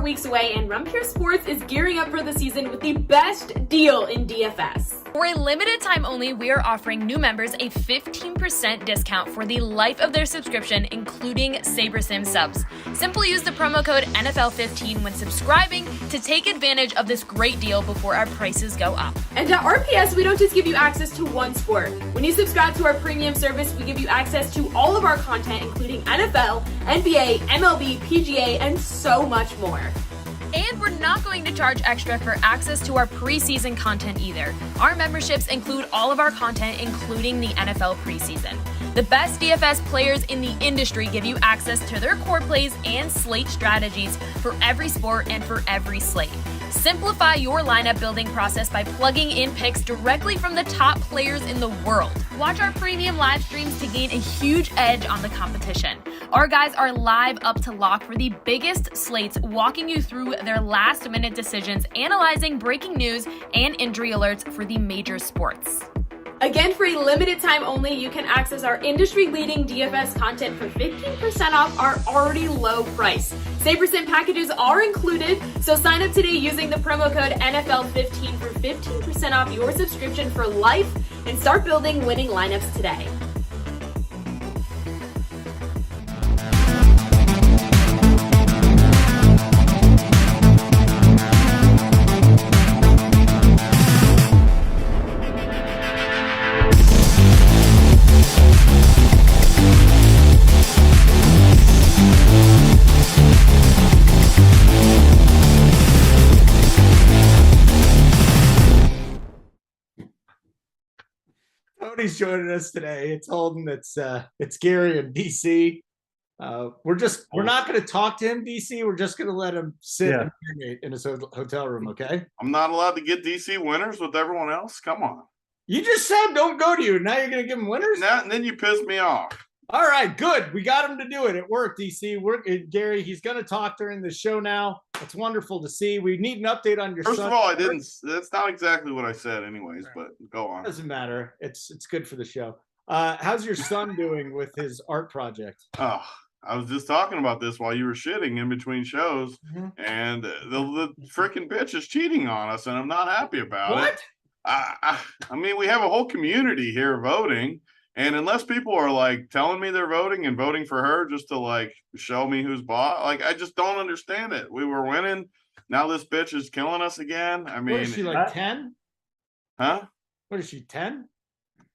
weeks away, and Run Pure Sports is gearing up for the season with the best deal in DFS. For a limited time only, we are offering new members a 15% discount for the life of their subscription, including SaberSim subs. Simply use the promo code NFL15 when subscribing to take advantage of this great deal before our prices go up. And at RPS, we don't just give you access to one sport. When you subscribe to our premium service, we give you access to all of our content, including NFL, NBA, MLB, PGA, and so much more. And we're not going to charge extra for access to our preseason content either. Our memberships include all of our content, including the NFL preseason. The best DFS players in the industry give you access to their core plays and slate strategies for every sport and for every slate. Simplify your lineup building process by plugging in picks directly from the top players in the world. Watch our premium live streams to gain a huge edge on the competition. Our guys are live up to lock for the biggest slates, walking you through their last-minute decisions, analyzing breaking news and injury alerts for the major sports. Again, for a limited time only, you can access our industry-leading DFS content for 15% off our already low price. SaberSim packages are included, so sign up today using the promo code NFL15 for 15% off your subscription for life and start building winning lineups today. Tony's joining us today. It's Holden. It's Gary and DC. We're not going to talk to him, DC. We're just going to let him sit and marinate in his hotel room. Okay. I'm not allowed to get DC winners with everyone else. Come on. You just said don't go to you. Now you're going to give him winners. And then you pissed me off. All right, good. We got him to do it. It worked, DC. Gary, he's going to talk during the show now. It's wonderful to see. We need an update on your son. First of all, I didn't. That's not exactly what I said anyways, but go on. Doesn't matter. It's good for the show. How's your son doing with his art project? Oh, I was just talking about this while you were shitting in between shows, and the freaking bitch is cheating on us, and I'm not happy about it. I mean, we have a whole community here voting. And unless people are like telling me they're voting and voting for her just to like show me who's bought, like I just don't understand it. We were winning. Now this bitch is killing us again. I mean, what is she like 10? Huh? What is she 10?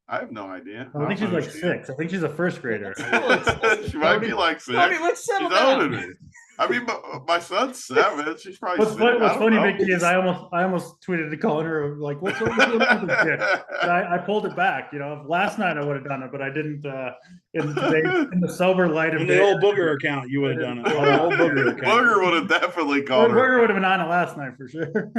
I have no idea. I think she's like 6. I think she's a first grader. She might be like 6. Tony, let's settle She's down. older than me. I mean, my son's 7. She's probably What's 6. funny, BigT, is I almost tweeted to Connor like, "What's wrong with this?" I pulled it back. You know, last night I would have done it, but I didn't. In the sober light of the old Booger account, you would have done it. The old Booger account. Booger would have definitely called her. Booger would have been on it last night for sure.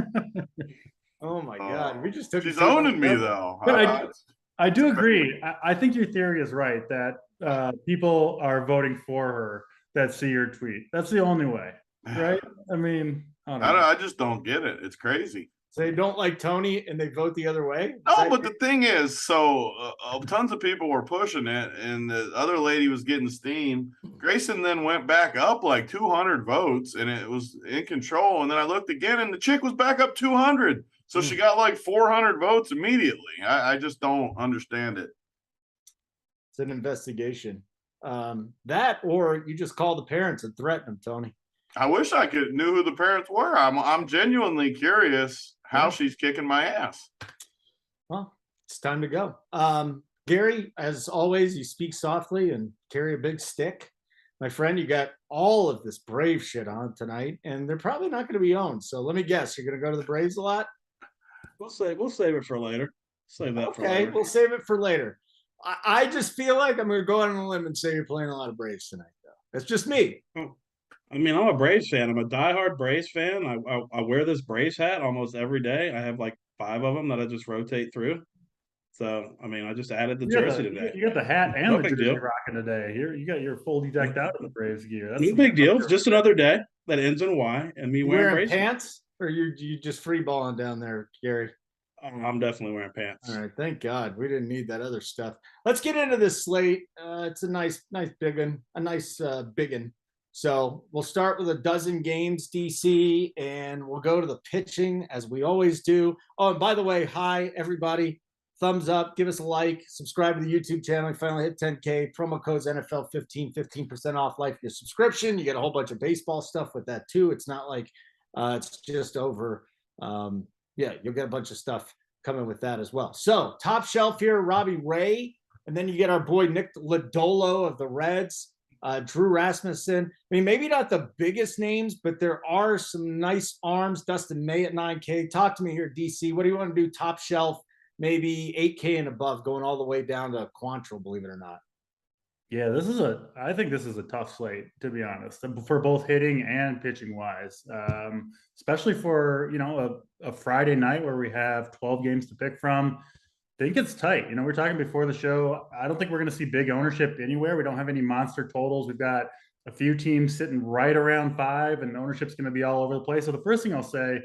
Oh my God, we just took. She's owning me though. But I do agree. I think your theory is right that people are voting for her that see your tweet. That's the only way, right? I mean, I just don't get it. It's crazy. So they don't like Tony and they vote the other way? No, but the thing is, so tons of people were pushing it, and the other lady was getting steam. Grayson then went back up like 200 votes, and it was in control. And then I looked again, and the chick was back up 200. So she got like 400 votes immediately. I just don't understand it. It's an investigation. That, or you just call the parents and threaten them, Tony. I wish I knew who the parents were. I'm genuinely curious how she's kicking my ass. Well, it's time to go. Gary, as always, you speak softly and carry a big stick. My friend, you got all of this Brave shit on tonight, and they're probably not going to be owned. So let me guess, you're going to go to the Braves a lot? We'll save it for later. Save that for later. Okay, we'll save it for later. I just feel like I'm going to go out on a limb and say you're playing a lot of Braves tonight, though. That's just me. I mean, I'm a Braves fan. I'm a diehard Braves fan. I wear this Braves hat almost every day. I have like 5 of them that I just rotate through. So, I mean, I just added the jersey today. You got the hat and the jersey rocking today. You got your fully decked out in the Braves gear. That's no big deal. It's just another day that ends in Y, and me wearing Braves pants, or you just free balling down there, Gary? I'm definitely wearing pants. All right, thank God. We didn't need that other stuff. Let's get into this slate. It's a nice big one, a nice big one. So we'll start with a dozen games, DC, and we'll go to the pitching as we always do. Oh, and by the way, hi, everybody. Thumbs up, give us a like, subscribe to the YouTube channel. We finally hit 10K. Promo code's NFL15, 15% off life your subscription. You get a whole bunch of baseball stuff with that too. It's not like it's just over. Yeah, you'll get a bunch of stuff coming with that as well. So top shelf here, Robbie Ray. And then you get our boy Nick Lodolo of the Reds, Drew Rasmussen. I mean, maybe not the biggest names, but there are some nice arms. Dustin May at 9K. Talk to me here, DC. What do you want to do top shelf? Maybe 8K and above, going all the way down to Quantrill, believe it or not. Yeah, I think this is a tough slate, to be honest, for both hitting and pitching wise, especially for, a Friday night where we have 12 games to pick from. I think it's tight. We're talking before the show. I don't think we're going to see big ownership anywhere. We don't have any monster totals. We've got a few teams sitting right around 5, and ownership's going to be all over the place. So the first thing I'll say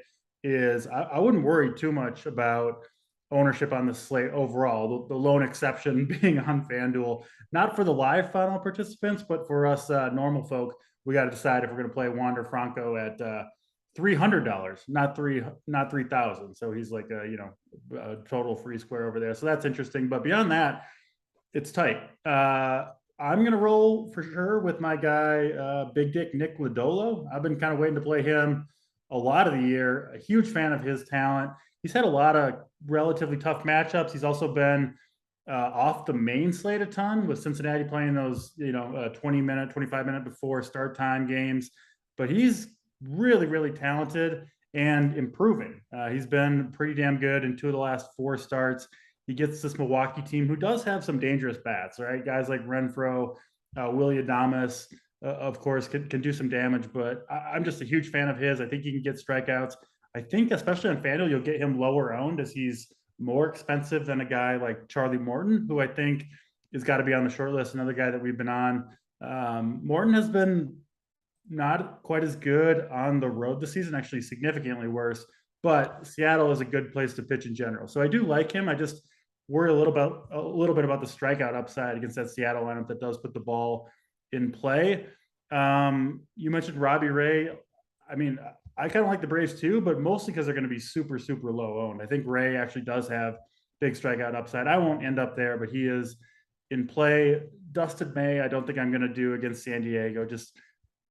is I wouldn't worry too much about ownership on the slate overall, the lone exception being on FanDuel, not for the live final participants, but for us normal folk. We got to decide if we're going to play Wander Franco at $300, not 3,000. So he's like a total free square over there. So that's interesting. But beyond that, it's tight. I'm going to roll for sure with my guy, Big Dick Nick Lodolo. I've been kind of waiting to play him a lot of the year. A huge fan of his talent. He's had a lot of relatively tough matchups. He's also been off the main slate a ton, with Cincinnati playing those, 20-minute, 25-minute before start time games. But he's really, really talented and improving. He's been pretty damn good in 2 of the last 4 starts. He gets this Milwaukee team who does have some dangerous bats, right? Guys like Renfroe, Willie Adames, of course, can do some damage. But I'm just a huge fan of his. I think he can get strikeouts. I think especially on FanDuel, you'll get him lower owned as he's more expensive than a guy like Charlie Morton, who I think has got to be on the short list. Another guy that we've been on. Morton has been not quite as good on the road this season, actually significantly worse, but Seattle is a good place to pitch in general. So I do like him. I just worry a little bit about the strikeout upside against that Seattle lineup that does put the ball in play. You mentioned Robbie Ray. I mean, I kind of like the Braves too, but mostly because they're going to be super, super low owned. I think Ray actually does have big strikeout upside. I won't end up there, but he is in play. Dustin May, I don't think I'm going to do against San Diego. Just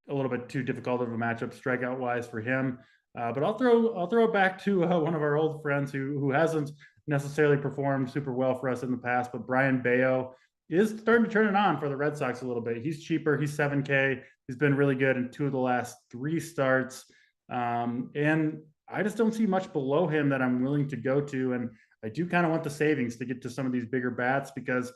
a little bit too difficult of a matchup strikeout wise for him. But I'll throw it back to one of our old friends who hasn't necessarily performed super well for us in the past, but Brian Bayo is starting to turn it on for the Red Sox a little bit. He's cheaper. He's 7K. He's been really good in 2 of the last 3 starts. And I just don't see much below him that I'm willing to go to. And I do kind of want the savings to get to some of these bigger bats, because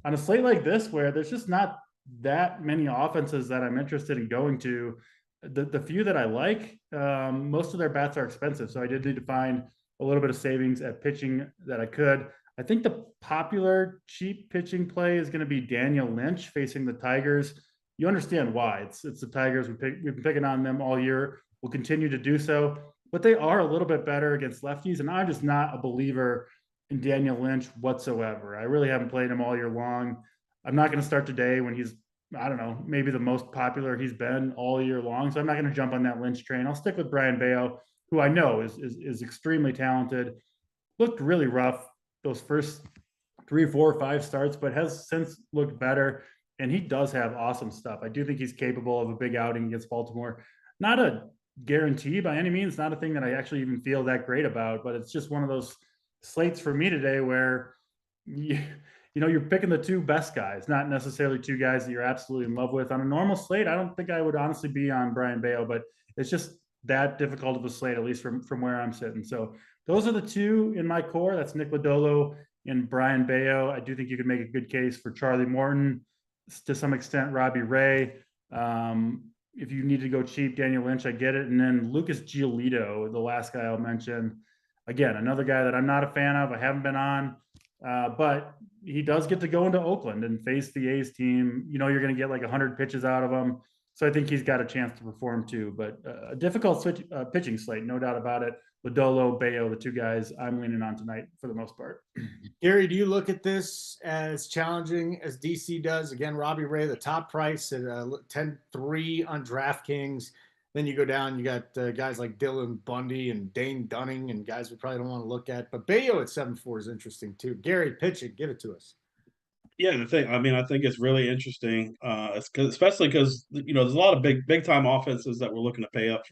on a slate like this, where there's just not that many offenses that I'm interested in going to, the few that I like, most of their bats are expensive. So I did need to find a little bit of savings at pitching that I could. I think the popular cheap pitching play is going to be Daniel Lynch facing the Tigers. You understand why. It's the Tigers. We've been picking on them all year. We'll continue to do so, but they are a little bit better against lefties, and I'm just not a believer in Daniel Lynch whatsoever. I really haven't played him all year long. I'm not going to start today when he's, I don't know, maybe the most popular he's been all year long, so I'm not going to jump on that Lynch train. I'll stick with Brian Bayo, who I know is extremely talented. Looked really rough those first 3, 4, 5 starts, but has since looked better, and he does have awesome stuff. I do think he's capable of a big outing against Baltimore. Not a guarantee by any means, not a thing that I actually even feel that great about, but it's just one of those slates for me today where you're picking the 2 best guys, not necessarily 2 guys that you're absolutely in love with. On a normal slate, I don't think I would honestly be on Brian Bayo, but it's just that difficult of a slate, at least from where I'm sitting. So those are the 2 in my core. That's Nick Lodolo and Brian Bayo. I do think you could make a good case for Charlie Morton, to some extent Robbie Ray. If you need to go cheap, Daniel Lynch, I get it. And then Lucas Giolito, the last guy I'll mention. Again, another guy that I'm not a fan of. I haven't been on, but he does get to go into Oakland and face the A's team. You're going to get like 100 pitches out of him. So I think he's got a chance to perform too. But a difficult pitching slate, no doubt about it. Lodolo, Bayo, the two guys I'm leaning on tonight for the most part. Gary, do you look at this as challenging as DC does? Again, Robbie Ray, the top price at 10-3 on DraftKings. Then you go down, you got guys like Dylan Bundy and Dane Dunning and guys we probably don't want to look at. But Bayo at 7-4 is interesting too. Gary, pitch it, give it to us. Yeah, I think it's really interesting, especially because there's a lot of big time offenses that we're looking to pay up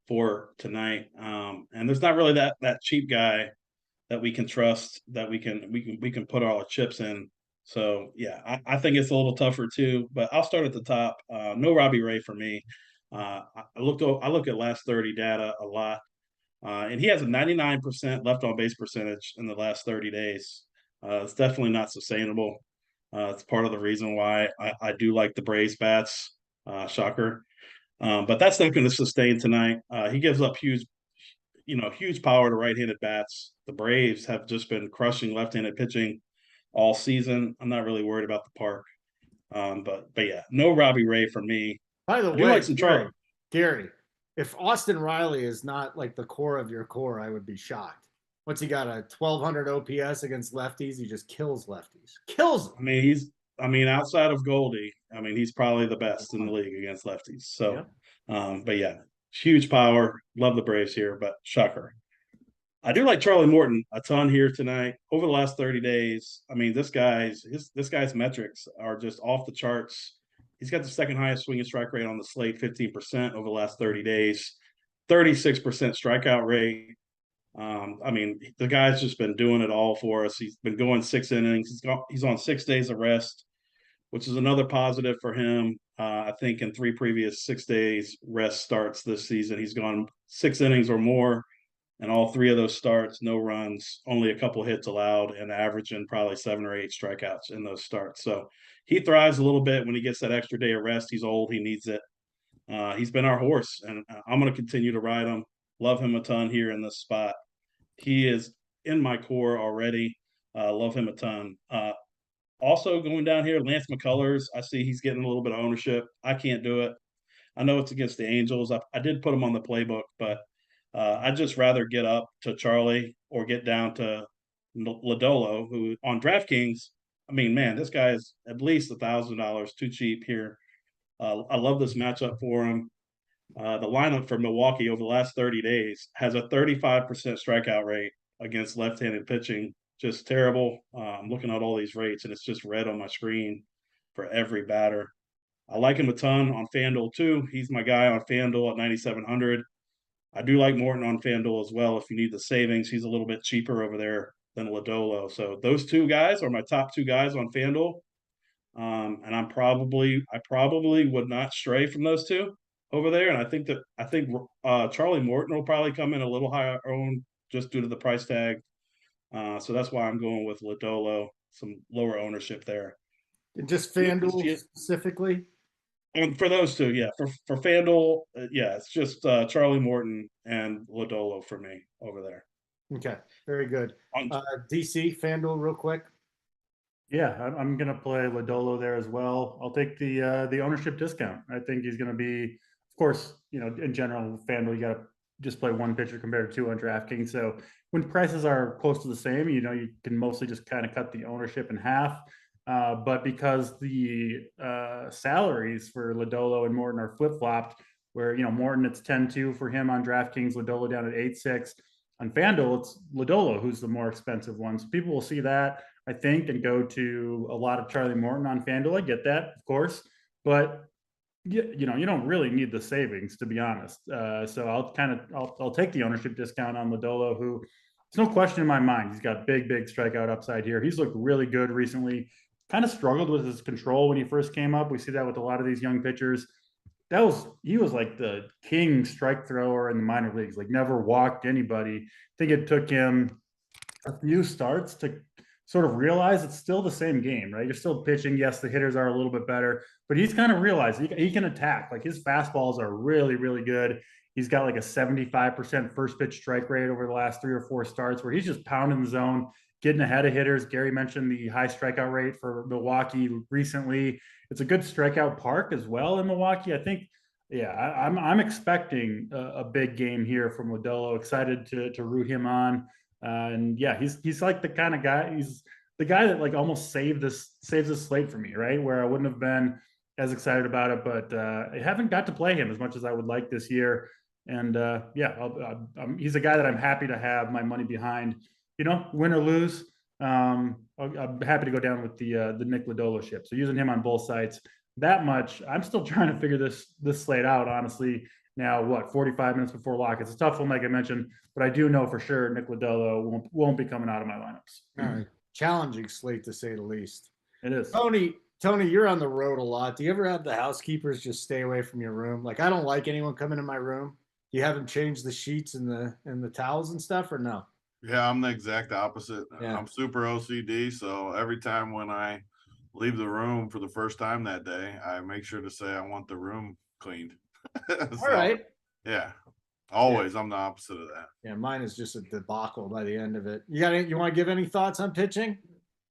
for tonight, and there's not really that cheap guy that we can trust that we can put all our chips in. So yeah, I think it's a little tougher too. But I'll start at the top. No Robbie Ray for me. I look at last 30 data a lot, and he has a 99% left on base percentage in the last 30 days. It's definitely not sustainable. It's part of the reason why I do like the Braves bats. Shocker. But that's not going to sustain tonight. He gives up huge power to right-handed bats. The Braves have just been crushing left-handed pitching all season. I'm not really worried about the park. But yeah, no Robbie Ray for me. By the I do way, like some trouble. Gary, if Austin Riley is not like the core of your core, I would be shocked. What's he got, a 1,200 OPS against lefties? He just kills lefties. Kills them. Outside of Goldie, he's probably the best in the league against lefties. So, but yeah, huge power. Love the Braves here, but shocker. I do like Charlie Morton a ton here tonight. Over the last 30 days, this guy's metrics are just off the charts. He's got the second highest swing and strike rate on the slate, 15% over the last 30 days, 36% strikeout rate. The guy's just been doing it all for us. He's been going 6 innings. He's on 6 days of rest, which is another positive for him. I think in 3 previous 6 days rest starts this season, he's gone 6 innings or more, and all 3 of those starts, no runs, only a couple hits allowed, and averaging probably 7 or 8 strikeouts in those starts. So he thrives a little bit when he gets that extra day of rest. He's old. He needs it. He's been our horse, and I'm going to continue to ride him. Love him a ton here in this spot. He is in my core already. Love him a ton. Also going down here, Lance McCullers. I see he's getting a little bit of ownership. I can't do it. I know it's against the Angels. I did put him on the playbook, but I'd just rather get up to Charlie or get down to Lodolo, who on DraftKings, this guy is at least $1,000 too cheap here. I love this matchup for him. The lineup for Milwaukee over the last 30 days has a 35% strikeout rate against left-handed pitching. Just terrible. I'm looking at all these rates, and it's just red on my screen for every batter. I like him a ton on FanDuel too. He's my guy on FanDuel at 9,700. I do like Morton on FanDuel as well. If you need the savings, he's a little bit cheaper over there than Lodolo. So those 2 guys are my top 2 guys on FanDuel. And I probably would not stray from those 2 over there. And I think Charlie Morton will probably come in a little higher owned just due to the price tag. So that's why I'm going with Lodolo, some lower ownership there. Just FanDuel specifically? And for those 2, yeah. For FanDuel, it's just Charlie Morton and Lodolo for me over there. Okay, very good. DC, FanDuel real quick. Yeah, I'm going to play Lodolo there as well. I'll take the ownership discount. I think he's going to be, of course, in general, FanDuel, you got to just play 1 pitcher compared to 2 on DraftKings. So when prices are close to the same, you can mostly just kind of cut the ownership in half. But because the salaries for Lodolo and Morton are flip-flopped, where, Morton, it's 10-2 for him on DraftKings, Lodolo down at 8-6. On FanDuel, it's Lodolo who's the more expensive one. So people will see that, I think, and go to a lot of Charlie Morton on FanDuel. I get that, of course. But, you don't really need the savings, to be honest. So I'll take the ownership discount on Lodolo, who, there's no question in my mind, he's got big strikeout upside here. He's looked really good recently. Kind of struggled with his control when he first came up. We see that with a lot of these young pitchers. He was like the king strike thrower in the minor leagues, like never walked anybody. I think it took him a few starts to sort of realize it's still the same game, right? You're still pitching. Yes, the hitters are a little bit better, but he's kind of realized he can attack. Like his fastballs are really, really good. He's got like a 75% first pitch strike rate over the last 3 or 4 starts where he's just pounding the zone, getting ahead of hitters. Gary mentioned the high strikeout rate for Milwaukee recently. It's a good strikeout park as well in Milwaukee. I think Yeah, I'm expecting a big game here from Lodolo. Excited to root him on, and yeah, he's like the kind of guy. He's the guy that like almost saves this slate for me, right? Where I wouldn't have been as excited about it, but I haven't got to play him as much as I would like this year. And he's a guy that I'm happy to have my money behind. You know, win or lose, I'm happy to go down with the Nick Lodolo ship. So using him on both sides. That much. I'm still trying to figure this slate out, honestly. Now, 45 minutes before lock? It's a tough one, like I mentioned, but I do know for sure Nick Lodolo won't be coming out of my lineups. All right. Challenging slate, to say the least. It is. Tony, you're on the road a lot. Do you ever have the housekeepers just stay away from your room? Like, I don't like anyone coming in my room. You haven't changed the sheets and the towels and stuff, or no? Yeah, I'm the exact opposite. Yeah. I'm super OCD, so every time when I leave the room for the first time that day, I make sure to say I want the room cleaned. All right. Yeah. Always. Yeah. I'm the opposite of that. Yeah, mine is just a debacle by the end of it. You want to give any thoughts on pitching?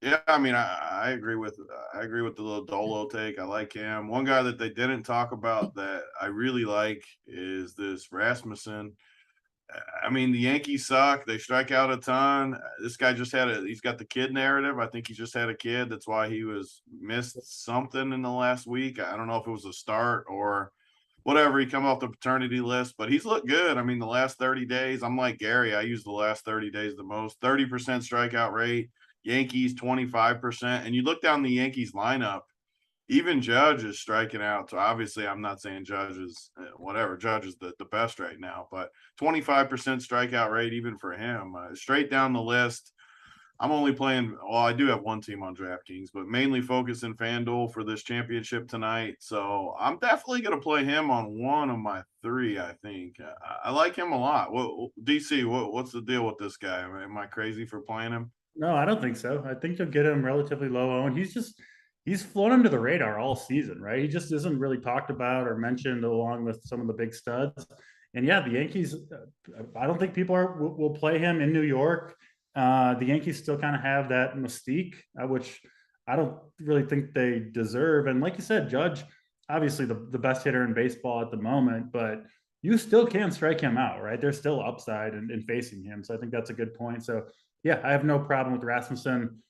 Yeah, I mean, I agree with the little Dolo take. I like him. One guy that they didn't talk about that I really like is this Rasmussen. I mean, the Yankees suck. They strike out a ton. This guy he's got the kid narrative. I think he just had a kid. That's why he missed something in the last week. I don't know if it was a start or whatever. He come off the paternity list, but he's looked good. I mean, the last 30 days, I'm like Gary. I use the last 30 days the most. 30% strikeout rate. Yankees 25%. And you look down the Yankees lineup, even Judge is striking out. So obviously I'm not saying Judge is Judge is the best right now, but 25% strikeout rate even for him. Straight down the list. I'm only playing, I do have one team on DraftKings, but mainly focus in FanDuel for this championship tonight. So I'm definitely going to play him on one of my three, I think. I like him a lot. DC, what's the deal with this guy? Am I crazy for playing him? No, I don't think so. I think you'll get him relatively low owned. He's flown under the radar all season, right? He just isn't really talked about or mentioned along with some of the big studs. And yeah, the Yankees, I don't think people will play him in New York. The Yankees still kind of have that mystique, which I don't really think they deserve. And like you said, Judge, obviously the best hitter in baseball at the moment, but you still can strike him out, right? There's still upside in facing him. So I think that's a good point. So yeah, I have no problem with Rasmussen.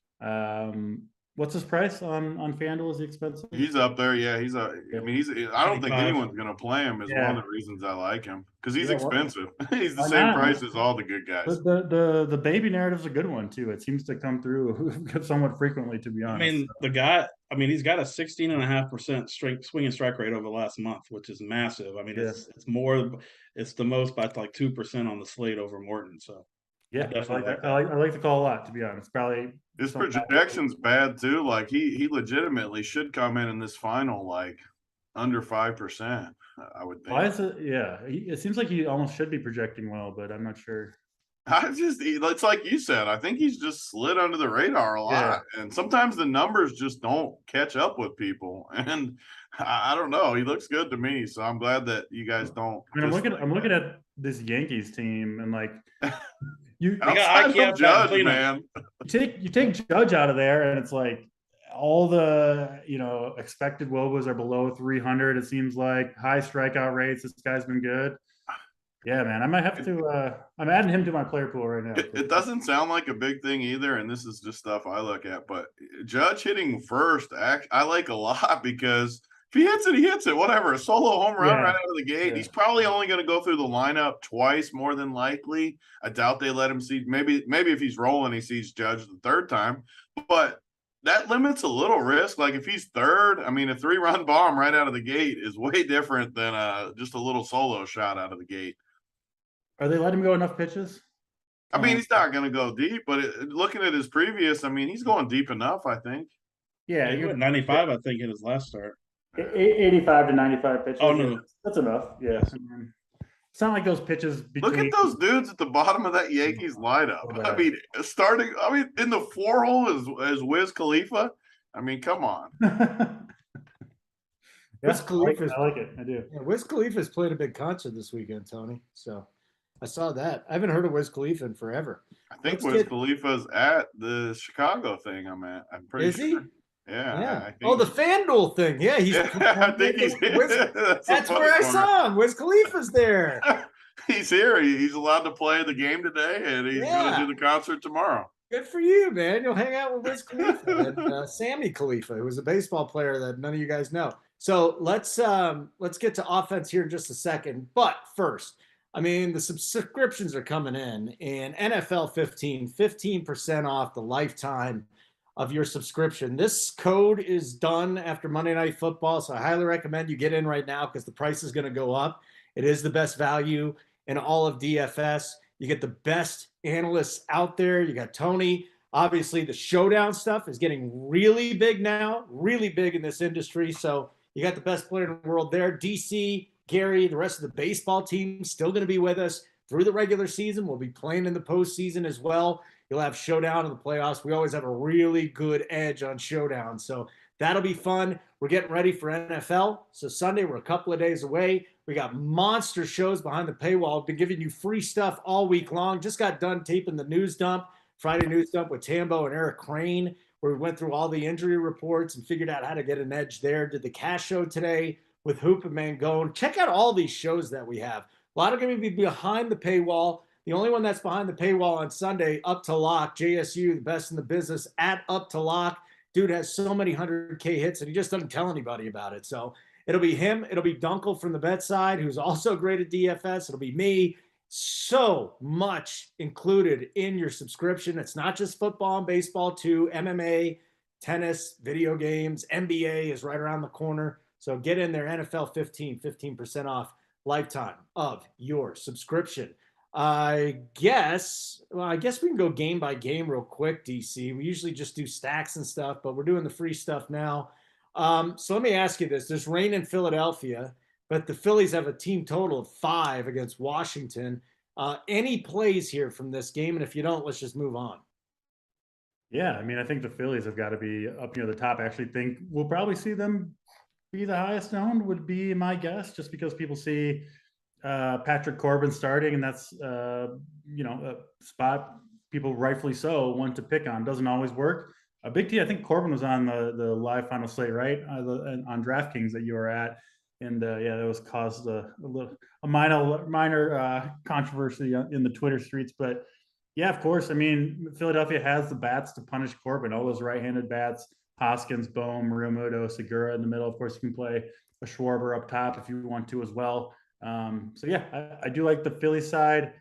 What's his price on FanDuel? Is he expensive? He's up there. Yeah, I don't think anyone's going to play him is one of the reasons I like him because he's expensive. He's the same price as all the good guys. The baby narrative's a good one too. It seems to come through somewhat frequently, to be honest. I mean, the guy, he's got a 16.5% swing and strike rate over the last month, which is massive. I mean, it's the most by like 2% on the slate over Morton. So yeah, I like the call a lot, to be honest. Probably his projection's bad too. Like he legitimately should come in this final like under 5%. I would think. Why is it? Yeah, it seems like he almost should be projecting well, but I'm not sure. It's like you said. I think he's just slid under the radar a lot, and sometimes the numbers just don't catch up with people. And I don't know. He looks good to me, so I'm glad that you guys don't. I mean, I'm looking at this Yankees team, and like. I can't judge, man. You take Judge out of there, and it's like all the expected WOBAs are below 300. It seems like high strikeout rates. This guy's been good. Yeah, man. I might have to. I'm adding him to my player pool right now. It doesn't sound like a big thing either, and this is just stuff I look at. But Judge hitting first, I like a lot because. If he hits it, he hits it. Whatever. A solo home run right out of the gate. Yeah. He's probably only going to go through the lineup twice, more than likely. I doubt they let him see. Maybe if he's rolling, he sees Judge the third time. But that limits a little risk. Like if he's third, a 3-run bomb right out of the gate is way different than just a little solo shot out of the gate. Are they letting him go enough pitches? He's not going to go deep, but looking at his previous, he's going deep enough, I think. Yeah, he went 95, I think, in his last start. 85 to 95 pitches. Oh no, that's enough. Yeah, it's not like those pitches. Look at those dudes at the bottom of that Yankees lineup. Starting. In the 4-hole is Wiz Khalifa. Come on. Wiz Khalifa. I like it. I do. Yeah, Wiz Khalifa's played a big concert this weekend, Tony. So I saw that. I haven't heard of Wiz Khalifa in forever. I think Wiz Khalifa's at the Chicago thing I'm at. I'm pretty sure. Is he? Yeah. I think, Oh, the FanDuel thing. Yeah, he's. I think he's That's where I saw him. Wiz Khalifa's there. He's here. He's allowed to play the game today, and he's going to do the concert tomorrow. Good for you, man. You'll hang out with Wiz Khalifa and Sammy Khalifa, who was a baseball player that none of you guys know. So let's get to offense here in just a second. But first, I mean, the subscriptions are coming in, and NFL 15% off the lifetime of your subscription. This code is done after Monday Night Football, so I highly recommend you get in right now because the price is going to go up. It is the best value in all of DFS. You get the best analysts out there. You got Tony. Obviously, the Showdown stuff is getting really big now, really big in this industry. So you got the best player in the world there. DC, Gary, the rest of the baseball team still going to be with us through the regular season. We'll be playing in the postseason as well. You'll have Showdown in the playoffs. We always have a really good edge on Showdown. So that'll be fun. We're getting ready for NFL. So Sunday, we're a couple of days away. We got monster shows behind the paywall. I've been giving you free stuff all week long. Just got done taping the news dump, Friday news dump with Tambo and Eric Crane, where we went through all the injury reports and figured out how to get an edge there. Did the cash show today with Hoop and Mangone. Check out all these shows that we have. A lot are going to be behind the paywall. The only one that's behind the paywall on Sunday, Up to Lock, JSU, the best in the business, at Up to Lock. Dude has so many 100K hits, and he just doesn't tell anybody about it. So it'll be him. It'll be Dunkel from the bet side, who's also great at DFS. It'll be me. So much included in your subscription. It's not just football and baseball, too. MMA, tennis, video games, NBA is right around the corner. So get in there, NFL 15% off lifetime of your subscription. I guess we can go game by game real quick, DC. We usually just do stacks and stuff, but we're doing the free stuff now. So let me ask you this. There's rain in Philadelphia, but the Phillies have a team total of 5 against Washington. Any plays here from this game? And if you don't, let's just move on. Yeah, I mean, I think the Phillies have got to be up near the top. I actually think we'll probably see them be the highest owned, would be my guess, just because people see Patrick Corbin starting, and that's a spot people rightfully so want to pick on. Doesn't always work. BigT, I think Corbin was on the live final slate, right, on DraftKings that you were at, and that was caused a minor controversy in the Twitter streets. But yeah, of course, I mean, Philadelphia has the bats to punish Corbin. All those right-handed bats: Hoskins, Bohm, Realmuto, Segura in the middle. Of course, you can play a Schwarber up top if you want to as well. So yeah, I do like the Philly side.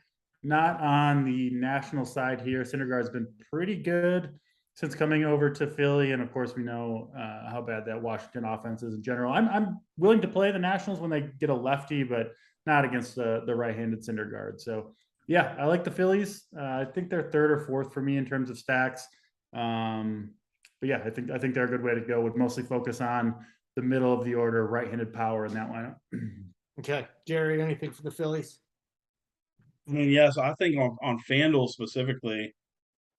Not on the national side here. Syndergaard's been pretty good since coming over to Philly, and of course we know how bad that Washington offense is in general. I'm willing to play the Nationals when they get a lefty, but not against the right-handed Syndergaard. So yeah, I like the Phillies. I think they're 3rd or 4th for me in terms of stacks. But yeah, I think they're a good way to go. Would mostly focus on the middle of the order, right-handed power in that lineup. Okay, Jerry, anything for the Phillies? I mean, yes, I think on FanDuel specifically,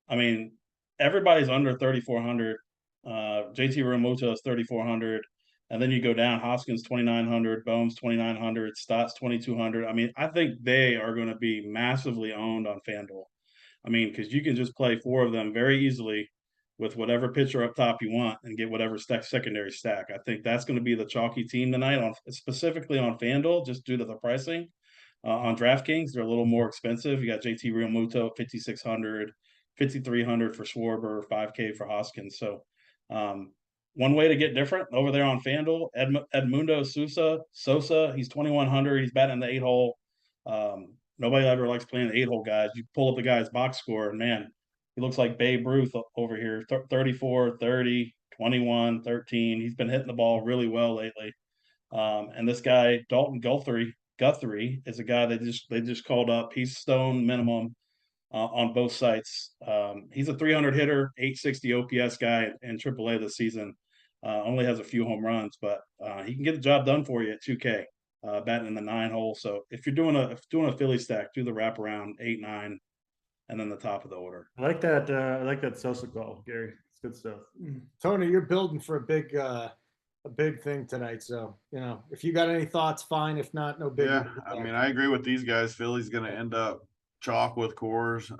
I mean, everybody's under 3,400. JT Realmuto is 3,400. And then you go down, Hoskins 2,900, Bohm's 2,900, Stott's 2,200. I mean, I think they are going to be massively owned on FanDuel. I mean, because you can just play 4 of them very easily with whatever pitcher up top you want and get whatever secondary stack. I think that's going to be the chalky team tonight, specifically on FanDuel, just due to the pricing. On DraftKings, they're a little more expensive. You got JT Realmuto, 5,600, 5,300 for Schwarber, 5K for Hoskins. So one way to get different over there on FanDuel, Edmundo Sosa, he's 2,100. He's batting in the 8-hole. Nobody ever likes playing the 8-hole guys. You pull up the guy's box score, and man, he looks like Babe Ruth over here, 34, 30, 21, 13. He's been hitting the ball really well lately. And this guy, Dalton Guthrie, is a guy they just called up. He's stone minimum on both sites. He's a 300 hitter, 860 OPS guy in AAA this season. Only has a few home runs, but he can get the job done for you at 2K, batting in the 9-hole. So if you're doing a Philly stack, do the wraparound 8, 9. And then the top of the order. I like that. I like that Sosa call, Gary. It's good stuff. Tony, you're building for a big thing tonight. So if you got any thoughts, fine. If not, no big. Yeah, I mean, I agree with these guys. Philly's going to end up chalk with Coors.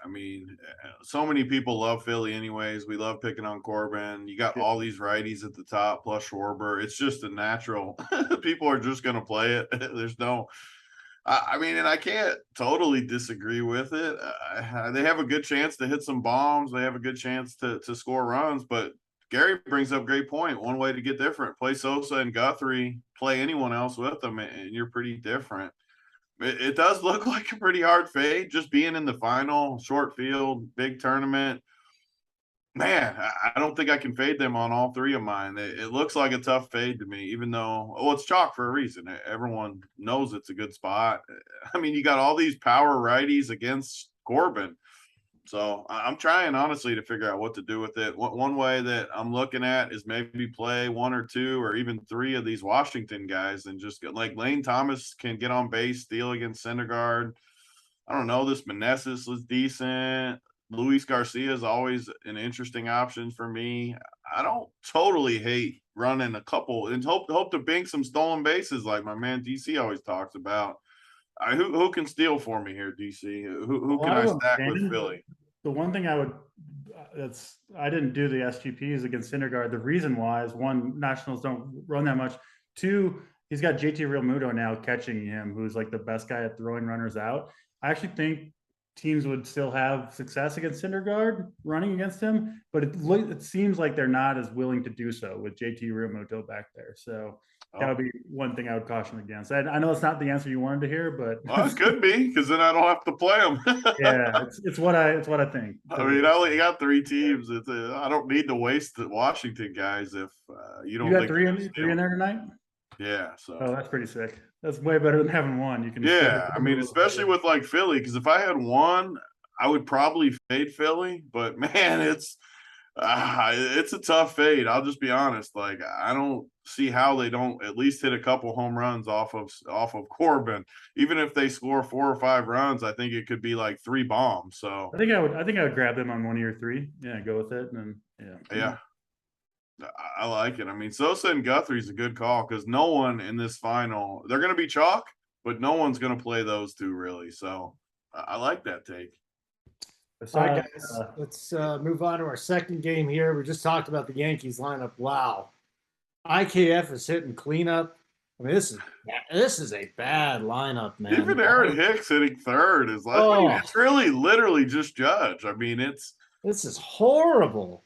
I mean, so many people love Philly anyways. We love picking on Corbin. You got all these righties at the top plus Schwarber. It's just a natural. People are just going to play it. There's no I mean, and I can't totally disagree with it. They have a good chance to hit some bombs. They have a good chance to score runs. But Gary brings up a great point. One way to get different: play Sosa and Guthrie, play anyone else with them, and you're pretty different. It does look like a pretty hard fade, just being in the final, short field, big tournament. Man, I don't think I can fade them on all three of mine. It looks like a tough fade to me, even though, it's chalk for a reason. Everyone knows it's a good spot. I mean, you got all these power righties against Corbin. So I'm trying, honestly, to figure out what to do with it. One way that I'm looking at is maybe play one or two or even three of these Washington guys and just get, like, Lane Thomas can get on base, steal against Syndergaard. I don't know. This Meneses was decent. Luis Garcia is always an interesting option for me. I don't totally hate running a couple and hope to bank some stolen bases like my man DC always talks about. Who can steal for me here, DC? Who can I stack with Philly? The one thing I didn't do the SGPs against Syndergaard. The reason why is, one, Nationals don't run that much. Two, he's got JT Realmuto now catching him, who's like the best guy at throwing runners out. I actually think teams would still have success against Syndergaard running against him, but it seems like they're not as willing to do so with JT Realmuto back there. So that would be one thing I would caution against. I know it's not the answer you wanted to hear, but it could be, because then I don't have to play them. Yeah, it's what I think. I mean, I only got three teams. I don't need to waste the Washington guys if you don't. You got three in there tonight? Yeah. So. Oh, that's pretty sick. That's way better than having one. You can. Yeah, I mean, especially with like Philly, because if I had one, I would probably fade Philly. But man, it's a tough fade. I'll just be honest. Like, I don't see how they don't at least hit a couple home runs off of Corbin. Even if they score 4 or 5 runs, I think it could be like 3 bombs. So I think I would grab them on one of your 3. Yeah, go with it, and then yeah. I like it. I mean, Sosa and Guthrie's a good call, because no one in this final, they're going to be chalk, but no one's going to play those two really. So I like that take. All right, guys, let's move on to our second game here. We just talked about the Yankees lineup. Wow. IKF is hitting cleanup. I mean, this is a bad lineup, man. Even Aaron Hicks hitting third is like, it's really literally just Judge. I mean, this is horrible.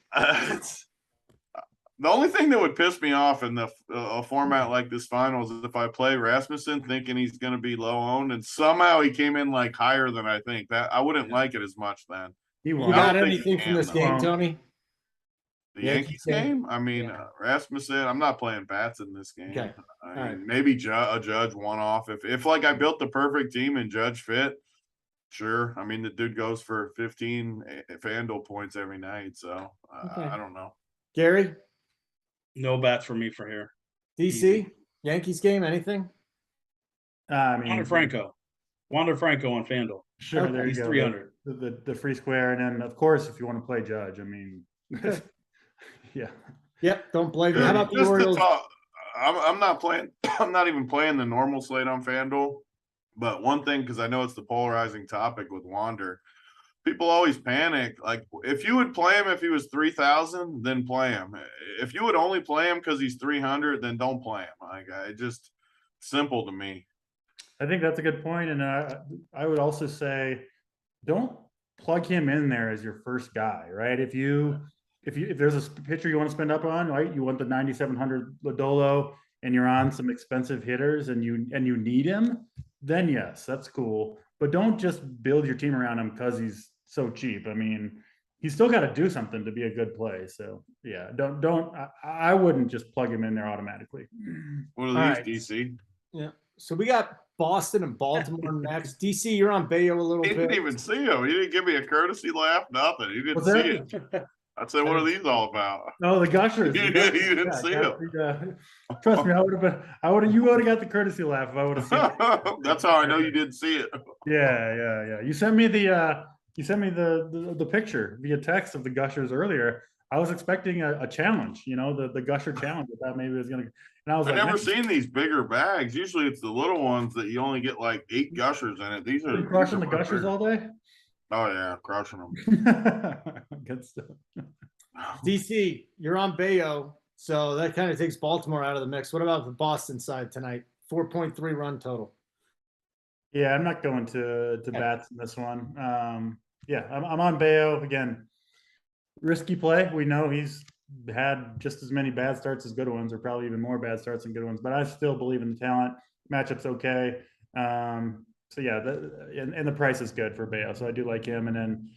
The only thing that would piss me off in a format like this final is if I play Rasmussen thinking he's going to be low owned and somehow he came in like higher than I think. That I wouldn't like it as much then. You got anything from this game, Tony? The Yankees game? I mean, Rasmussen, I'm not playing bats in this game. Okay. I mean, maybe a Judge one-off. If like I built the perfect team and Judge fit, sure. I mean, the dude goes for 15 FanDuel points every night. So I don't know. Gary? No bats for me for here. DC, Yankees game, anything? I mean, Wander Franco on FanDuel. Sure, there you he's go. 300. The free square, and then of course, if you want to play Judge, I mean, yeah. Yep, don't blame me. How about the Orioles? I'm not playing. I'm not even playing the normal slate on FanDuel. But one thing, because I know it's the polarizing topic with Wander. People always panic. Like, if you would play him if he was 3,000, then play him. If you would only play him because he's 300, then don't play him. Like, just simple to me. I think that's a good point, and I would also say, don't plug him in there as your first guy, right? If there's a pitcher you want to spend up on, right? You want the 9,700 Lodolo, and you're on some expensive hitters, and you need him, then yes, that's cool. But don't just build your team around him because he's so cheap. I mean, he's still got to do something to be a good play. So yeah, I wouldn't just plug him in there automatically. What are these, DC? Yeah. So we got Boston and Baltimore next. DC, you're on Bayo a little bit. He didn't even see him. He didn't give me a courtesy laugh, nothing. He didn't see it. I'd say, what are these all about? Oh, the gushers. You didn't see them. Trust me, you would have got the courtesy laugh if I would have seen it. That's how I know you didn't see it. Yeah. You sent me the picture via text of the gushers earlier. I was expecting a challenge, the gusher challenge. I thought maybe it was gonna. And I was I've never seen these bigger bags. Usually, it's the little ones that you only get like 8 gushers in it. These are crushing the gushers all day. Oh yeah, crushing them. Good stuff. DC, you're on Bayo, so that kind of takes Baltimore out of the mix. What about the Boston side tonight? 4.3 run total. Yeah, I'm not going to bats in this one. Yeah, I'm on Bayo again. Risky play. We know he's had just as many bad starts as good ones, or probably even more bad starts than good ones. But I still believe in the talent. Matchup's okay. So yeah, and the price is good for Bayo, so I do like him. And then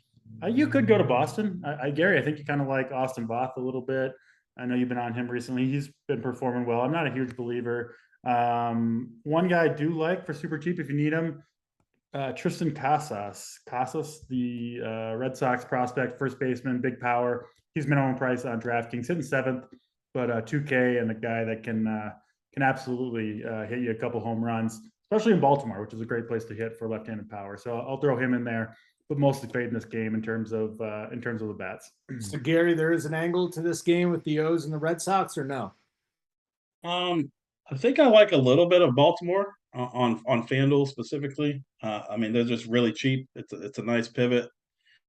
you could go to Boston. Gary, I think you kind of like Austin Voth a little bit. I know you've been on him recently. He's been performing well. I'm not a huge believer. One guy I do like for super cheap if you need him, Tristan Casas, the Red Sox prospect, first baseman, big power. He's minimum price on DraftKings, hitting 7th, but 2K and a guy that can absolutely hit you a couple home runs, especially in Baltimore, which is a great place to hit for left-handed power. So I'll throw him in there, but mostly fading this game in terms of the bats. So Gary, there is an angle to this game with the O's and the Red Sox, or no? I think I like a little bit of Baltimore on FanDuel specifically. I mean, they're just really cheap. It's a nice pivot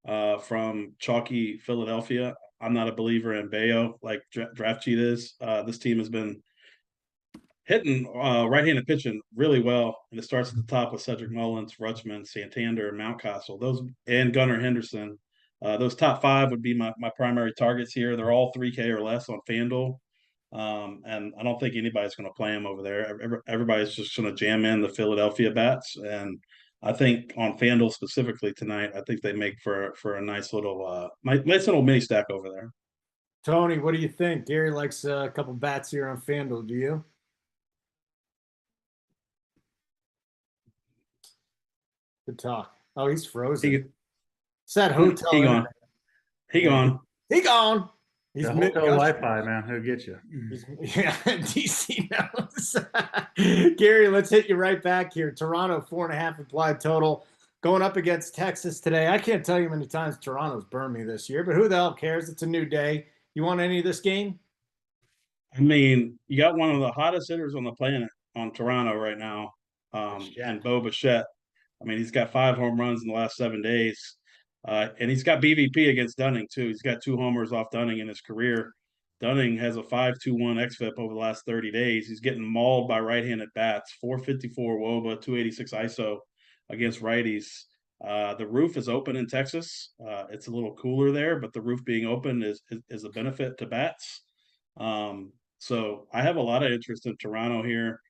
from chalky Philadelphia. I'm not a believer in Bayo like Draft Cheat is. This team has been hitting right-handed pitching really well, and it starts at the top with Cedric Mullins, Rutschman, Santander, and Mountcastle. Those and Gunnar Henderson. Those top 5 would be my primary targets here. They're all 3K or less on FanDuel. And I don't think anybody's going to play him over there. Everybody's just going to jam in the Philadelphia bats. And I think on FanDuel specifically tonight, I think they make for a nice little mini stack over there. Tony, what do you think? Gary likes a couple bats here on FanDuel. Do you? Good talk. Oh, he's frozen. It's that hotel. He gone. He gone. He gone. He's the hotel Wi-Fi, man. He'll get you. Yeah, DC knows. Gary, let's hit you right back here. Toronto 4.5 implied total going up against Texas today. I can't tell you how many times Toronto's burned me this year, but who the hell cares? It's a new day. You want any of this game? I mean, you got one of the hottest hitters on the planet on Toronto right now, and Bo Bichette. I mean, he's got 5 home runs in the last 7 days. And he's got BVP against Dunning, too. He's got 2 homers off Dunning in his career. Dunning has a 5.21 xFIP over the last 30 days. He's getting mauled by right-handed bats, 454 WOBA, 286 ISO against righties. The roof is open in Texas. It's a little cooler there, but the roof being open is a benefit to bats. So I have a lot of interest in Toronto here.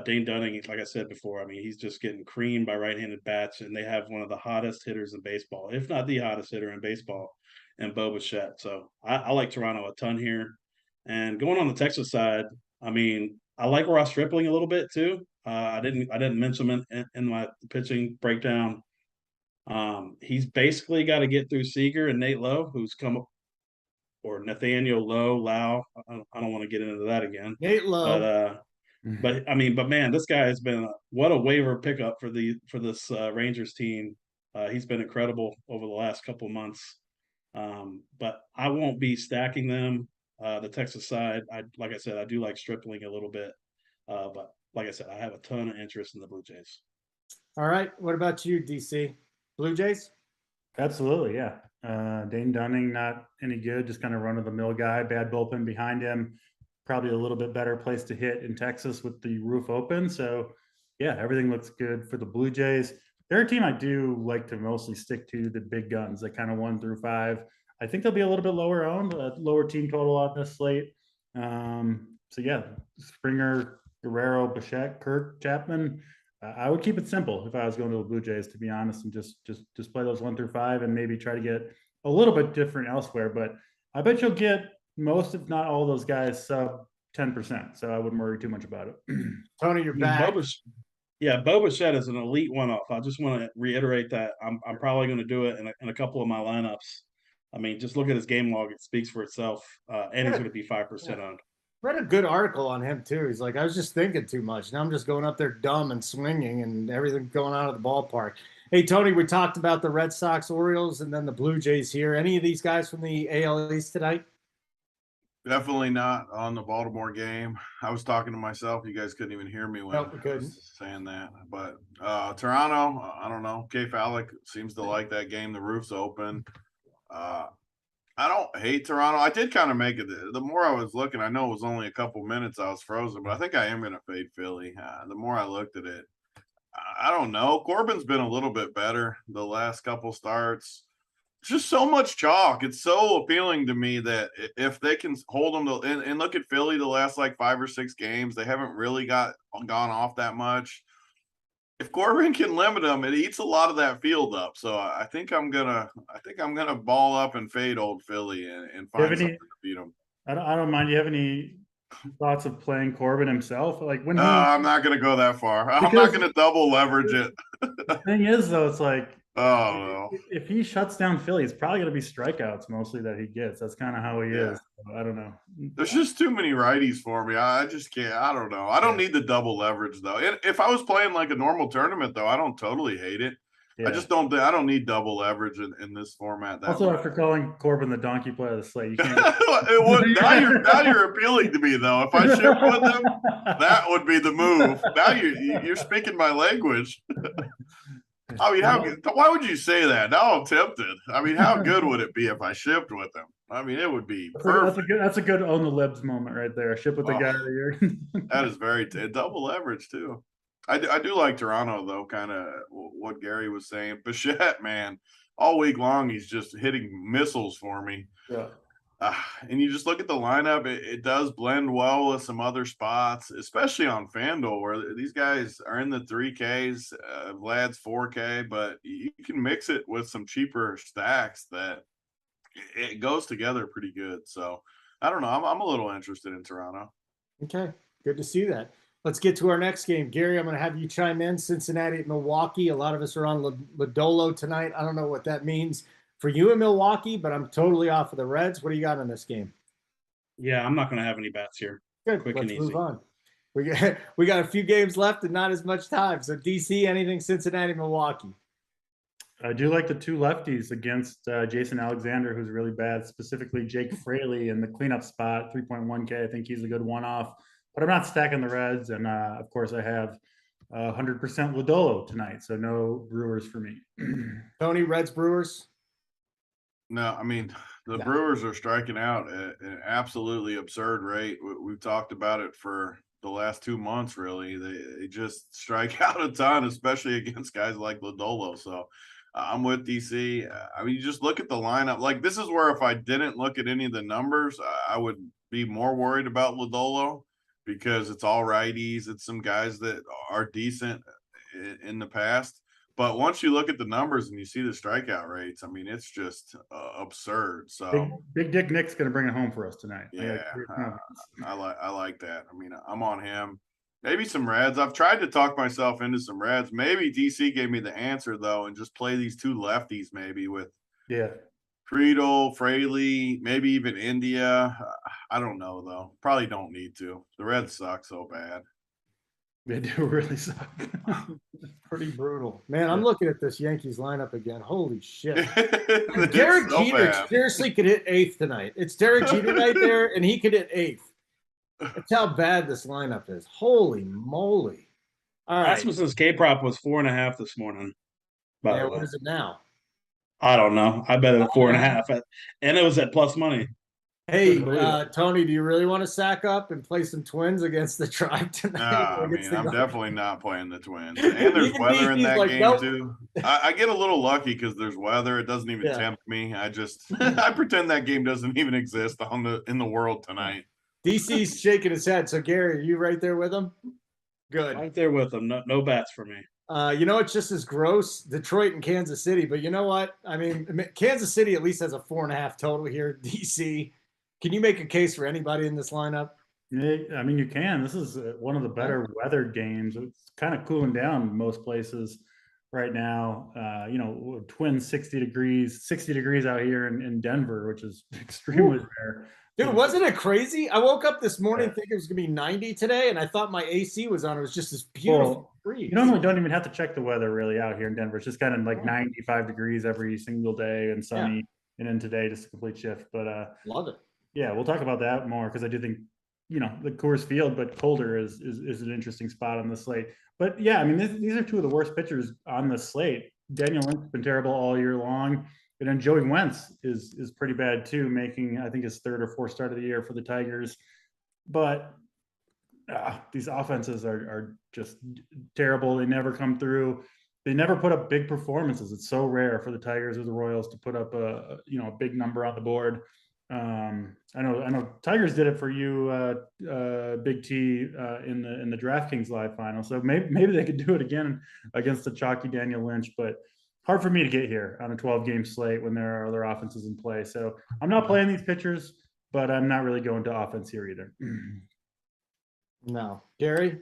Dane Dunning, like I said before, I mean, he's just getting creamed by right-handed bats, and they have one of the hottest hitters in baseball, if not the hottest hitter in baseball, and Bo Bichette. So I like Toronto a ton here. And going on the Texas side, I mean, I like Ross Stripling a little bit too. I didn't mention him in my pitching breakdown. He's basically got to get through Seager and Nate Lowe, who's come up, or Nathaniel Lau. I don't want to get into that again. Nate Lowe. But man, this guy has been what a waiver pickup for this Rangers team. He's been incredible over the last couple of months. But I won't be stacking them. The Texas side, like I said, I do like Stripling a little bit. But like I said, I have a ton of interest in the Blue Jays. All right. What about you, DC? Blue Jays? Absolutely, yeah. Dane Dunning, not any good, just kind of run-of-the-mill guy, bad bullpen behind him. Probably a little bit better place to hit in Texas with the roof open. So, yeah, everything looks good for the Blue Jays. They're a team I do like to mostly stick to, the big guns, that kind of 1 through 5. I think they'll be a little bit lower owned, a lower team total on this slate. So, yeah, Springer, Guerrero, Bichette, Kirk, Chapman. I would keep it simple if I was going to the Blue Jays, to be honest, and just play those 1 through 5 and maybe try to get a little bit different elsewhere. But I bet you'll get most, if not all, those guys sub 10%. So I wouldn't worry too much about it. Tony, you're back. Bo Bichette is an elite one-off. I just want to reiterate that I'm probably going to do it in a couple of my lineups. I mean, just look at his game log; it speaks for itself. And he's going to be 5% owned. Read a good article on him too. He's like, I was just thinking too much. Now I'm just going up there dumb and swinging and everything going on at the ballpark. Hey, Tony, we talked about the Red Sox, Orioles, and then the Blue Jays here. Any of these guys from the AL East tonight? Definitely not on the Baltimore game. I was talking to myself. You guys couldn't even hear me when I was saying that. But Toronto, I don't know. K. Fallick seems to like that game. The roof's open. I don't hate Toronto. I did kind of make it. The more I was looking, I know it was only a couple minutes I was frozen, but I think I am going to fade Philly. The more I looked at it, I don't know. Corbin's been a little bit better the last couple starts. Just so much chalk. It's so appealing to me that if they can hold them to, and look at Philly the last like 5 or 6 games, they haven't really gone off that much. If Corbin can limit them, it eats a lot of that field up. So I think I'm gonna ball up and fade old Philly and find something to beat them. I don't mind. Do you have any thoughts of playing Corbin himself? Like when I'm not gonna go that far. I'm not gonna double leverage it. The thing is, though, it's like, no. If he shuts down Philly, it's probably going to be strikeouts mostly that he gets. That's kind of how he is. So I don't know. There's just too many righties for me. I just can't. I don't know. I don't need the double leverage though. If I was playing like a normal tournament though, I don't totally hate it. Yeah. I don't need double leverage in this format. Also, after calling Corbin the donkey player of the slate, you can't. now you're appealing to me though. If I ship with him, that would be the move. Now you're speaking my language. I mean, why would you say that? Now I'm tempted. I mean, how good would it be if I shipped with him? I mean, it would be perfect. That's a good own the libs moment right there. Ship with the guy of the year. That is very double leverage too. I do like Toronto though, kind of what Gary was saying. Bichette, man, all week long he's just hitting missiles for me. Yeah. And you just look at the lineup, it does blend well with some other spots, especially on FanDuel, where these guys are in the 3Ks, Vlad's 4K, but you can mix it with some cheaper stacks that it goes together pretty good. So I don't know. I'm a little interested in Toronto. Okay, good to see that. Let's get to our next game. Gary, I'm going to have you chime in. Cincinnati at Milwaukee. A lot of us are on Lodolo tonight. I don't know what that means for you in Milwaukee, but I'm totally off of the Reds. What do you got in this game? Yeah, I'm not going to have any bets here. Good. Quick Let's and easy. Move on. We got a few games left and not as much time. So DC, anything Cincinnati, Milwaukee? I do like the two lefties against Jason Alexander, who's really bad, specifically Jake Fraley in the cleanup spot, 3.1K. I think he's a good one-off, but I'm not stacking the Reds. And of course I have 100% Lodolo tonight. So no Brewers for me. Tony, Reds, Brewers? No, I mean, the Brewers are striking out at an absolutely absurd rate. We've talked about it for the last 2 months, really. They just strike out a ton, especially against guys like Lodolo. So I'm with DC. I mean, you just look at the lineup. Like, this is where if I didn't look at any of the numbers, I would be more worried about Lodolo because it's all righties. It's some guys that are decent in the past. But once you look at the numbers and you see the strikeout rates, I mean, it's just absurd. So Big Dick Nick's going to bring it home for us tonight. Yeah, I like that. I mean, I'm on him. Maybe some Reds. I've tried to talk myself into some Reds. Maybe DC gave me the answer though, and just play these two lefties maybe with Friedel, Fraley, maybe even India. I don't know though. Probably don't need to. The Reds suck so bad. They do really suck. Pretty brutal. Man, I'm looking at this Yankees lineup again. Holy shit. Derek Jeter seriously could hit 8th tonight. It's Derek Jeter right there, and he could hit 8th. That's how bad this lineup is. Holy moly. All right. Rasmussen's K-prop was 4.5 this morning. Yeah, what is it now? I don't know. I bet it at 4.5. And it was at plus money. Hey, Tony, do you really want to sack up and play some Twins against the Tribe tonight? No, I mean, I'm definitely not playing the Twins. And there's weather in that game, too. I get a little lucky because there's weather. It doesn't even tempt me. I pretend that game doesn't even exist in the world tonight. DC's shaking his head. So, Gary, are you right there with him? Good. Right there with him. No bats for me. You know, it's just as gross, Detroit and Kansas City. But you know what? I mean, Kansas City at least has a 4.5 total here. DC. Can you make a case for anybody in this lineup? I mean, you can. This is one of the better weathered games. It's kind of cooling down in most places right now. Twins 60 degrees out here in Denver, which is extremely rare. Dude, wasn't it crazy? I woke up this morning thinking it was going to be 90 today, and I thought my AC was on. It was just this beautiful breeze. You normally don't even have to check the weather really out here in Denver. It's just kind of like 95 degrees every single day and sunny. And then today just a complete shift. But love it. Yeah, we'll talk about that more because I do think, the Coors Field, but colder is an interesting spot on the slate. But yeah, I mean, these are two of the worst pitchers on the slate. Daniel Lynch's been terrible all year long, and then Joey Wentz is pretty bad too, making I think his third or fourth start of the year for the Tigers. But these offenses are just terrible. They never come through. They never put up big performances. It's so rare for the Tigers or the Royals to put up a big number on the board. I know Tigers did it for you, Big T, in the DraftKings live final. So maybe they could do it again against the chalky Daniel Lynch, but hard for me to get here on a 12-game slate when there are other offenses in play. So I'm not playing these pitchers, but I'm not really going to offense here either. No. Gary?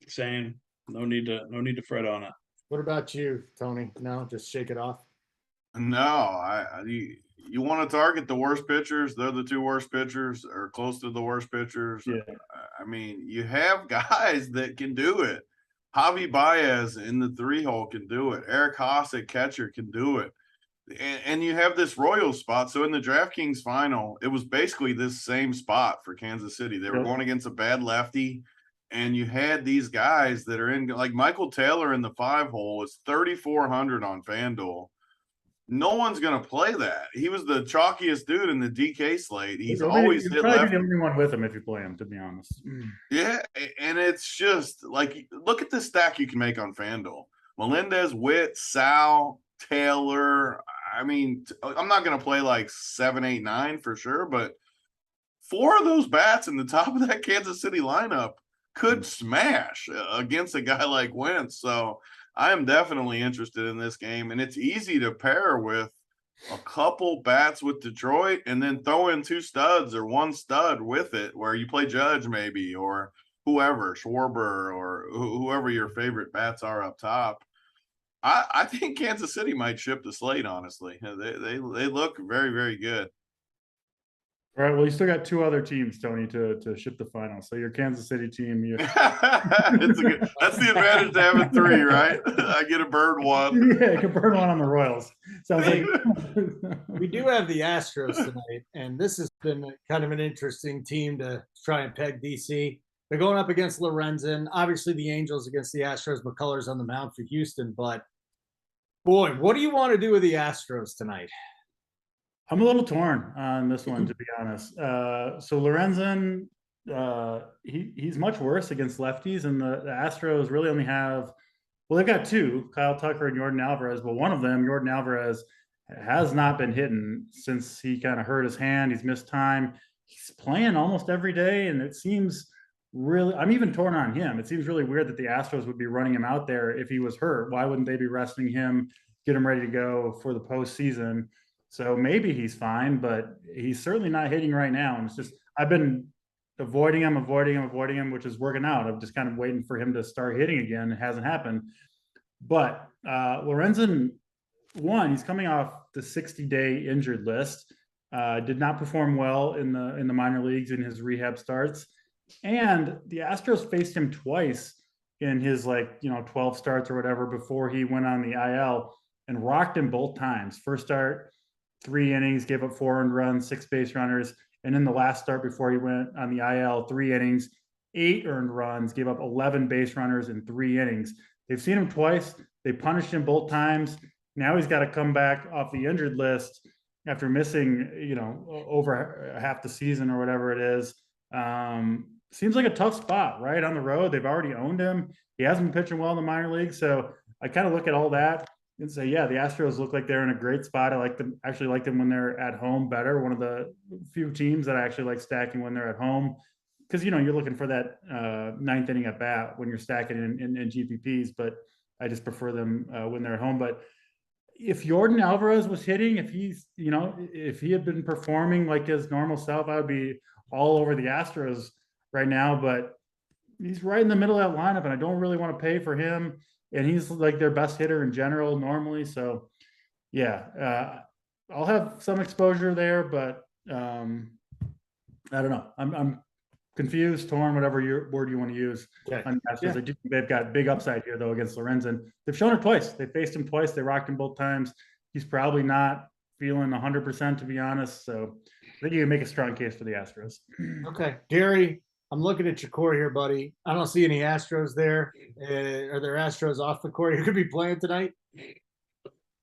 Same. No need to fret on it. What about you, Tony? No, just shake it off. No, you want to target the worst pitchers. They're the two worst pitchers or close to the worst pitchers. Yeah. I mean, you have guys that can do it. Javi Baez in the 3-hole can do it. Eric Haas at catcher can do it. And you have this Royals spot. So in the DraftKings final, it was basically this same spot for Kansas City. They were going against a bad lefty. And you had these guys that are in, like Michael Taylor in the 5-hole is 3,400 on FanDuel. No one's going to play that. He was the chalkiest dude in the DK slate. He's always hit left. Probably the only one with him if you play him, to be honest. Yeah, and it's just like, look at the stack you can make on FanDuel. Melendez, Witt, Sal, Taylor. I mean, I'm not going to play like 7, 8, 9 for sure, but 4 of those bats in the top of that Kansas City lineup could smash against a guy like Wentz. So I am definitely interested in this game, and it's easy to pair with a couple bats with Detroit and then throw in 2 studs or 1 stud with it, where you play Judge maybe, or whoever, Schwarber, or whoever your favorite bats are up top. I think Kansas City might ship the slate, honestly. They look very, very good. All right. Well, you still got 2 other teams, Tony, to ship the final. So your Kansas City team. That's the advantage to having 3, right? I get a burn 1. Yeah, you can burn 1 on the Royals. Sounds like we do have the Astros tonight, and this has been kind of an interesting team to try and peg DC. They're going up against Lorenzen. Obviously, the Angels against the Astros. McCullers on the mound for Houston, but boy, what do you want to do with the Astros tonight? I'm a little torn on this one, to be honest. So Lorenzen, he's much worse against lefties, and the Astros really only have, well, they've got 2, Kyle Tucker and Yordan Alvarez, but one of them, Yordan Alvarez, has not been hitting since he kind of hurt his hand. He's missed time. He's playing almost every day, and it seems really, I'm even torn on him. It seems really weird that the Astros would be running him out there if he was hurt. Why wouldn't they be resting him, get him ready to go for the postseason? So maybe he's fine, but he's certainly not hitting right now. And it's just, I've been avoiding him, which is working out. I'm just kind of waiting for him to start hitting again. It hasn't happened. But Lorenzen, he's coming off the 60-day injured list. Did not perform well in the minor leagues in his rehab starts. And the Astros faced him twice in his 12 starts or whatever before he went on the IL, and rocked him both times. First start, 3 innings, gave up 4 earned runs, 6 base runners. And in the last start before he went on the IL, 3 innings, 8 earned runs, gave up 11 base runners in 3 innings. They've seen him twice. They punished him both times. Now he's got to come back off the injured list after missing, over half the season or whatever it is. Seems like a tough spot, right? On the road, they've already owned him. He hasn't been pitching well in the minor league. So I kind of look at all that and say, yeah, the Astros look like they're in a great spot. I actually like them when they're at home better. One of the few teams that I actually like stacking when they're at home, because you're looking for that 9th inning at bat when you're stacking in GPPs. But I just prefer them when they're at home. But if Yordan Alvarez was hitting, if he had been performing like his normal self, I would be all over the Astros right now. But he's right in the middle of that lineup, and I don't really want to pay for him. And he's like their best hitter in general normally. So, yeah, I'll have some exposure there, but I don't know. I'm confused, torn, whatever word you want to use. Okay. On the Astros. I do think they've got big upside here, though, against Lorenzen. They've shown it twice. They faced him twice. They rocked him both times. He's probably not feeling 100%, to be honest. So think you can make a strong case for the Astros. Okay, Gary, I'm looking at your core here, buddy. I don't see any Astros there. Are there Astros off the court? You could be playing tonight.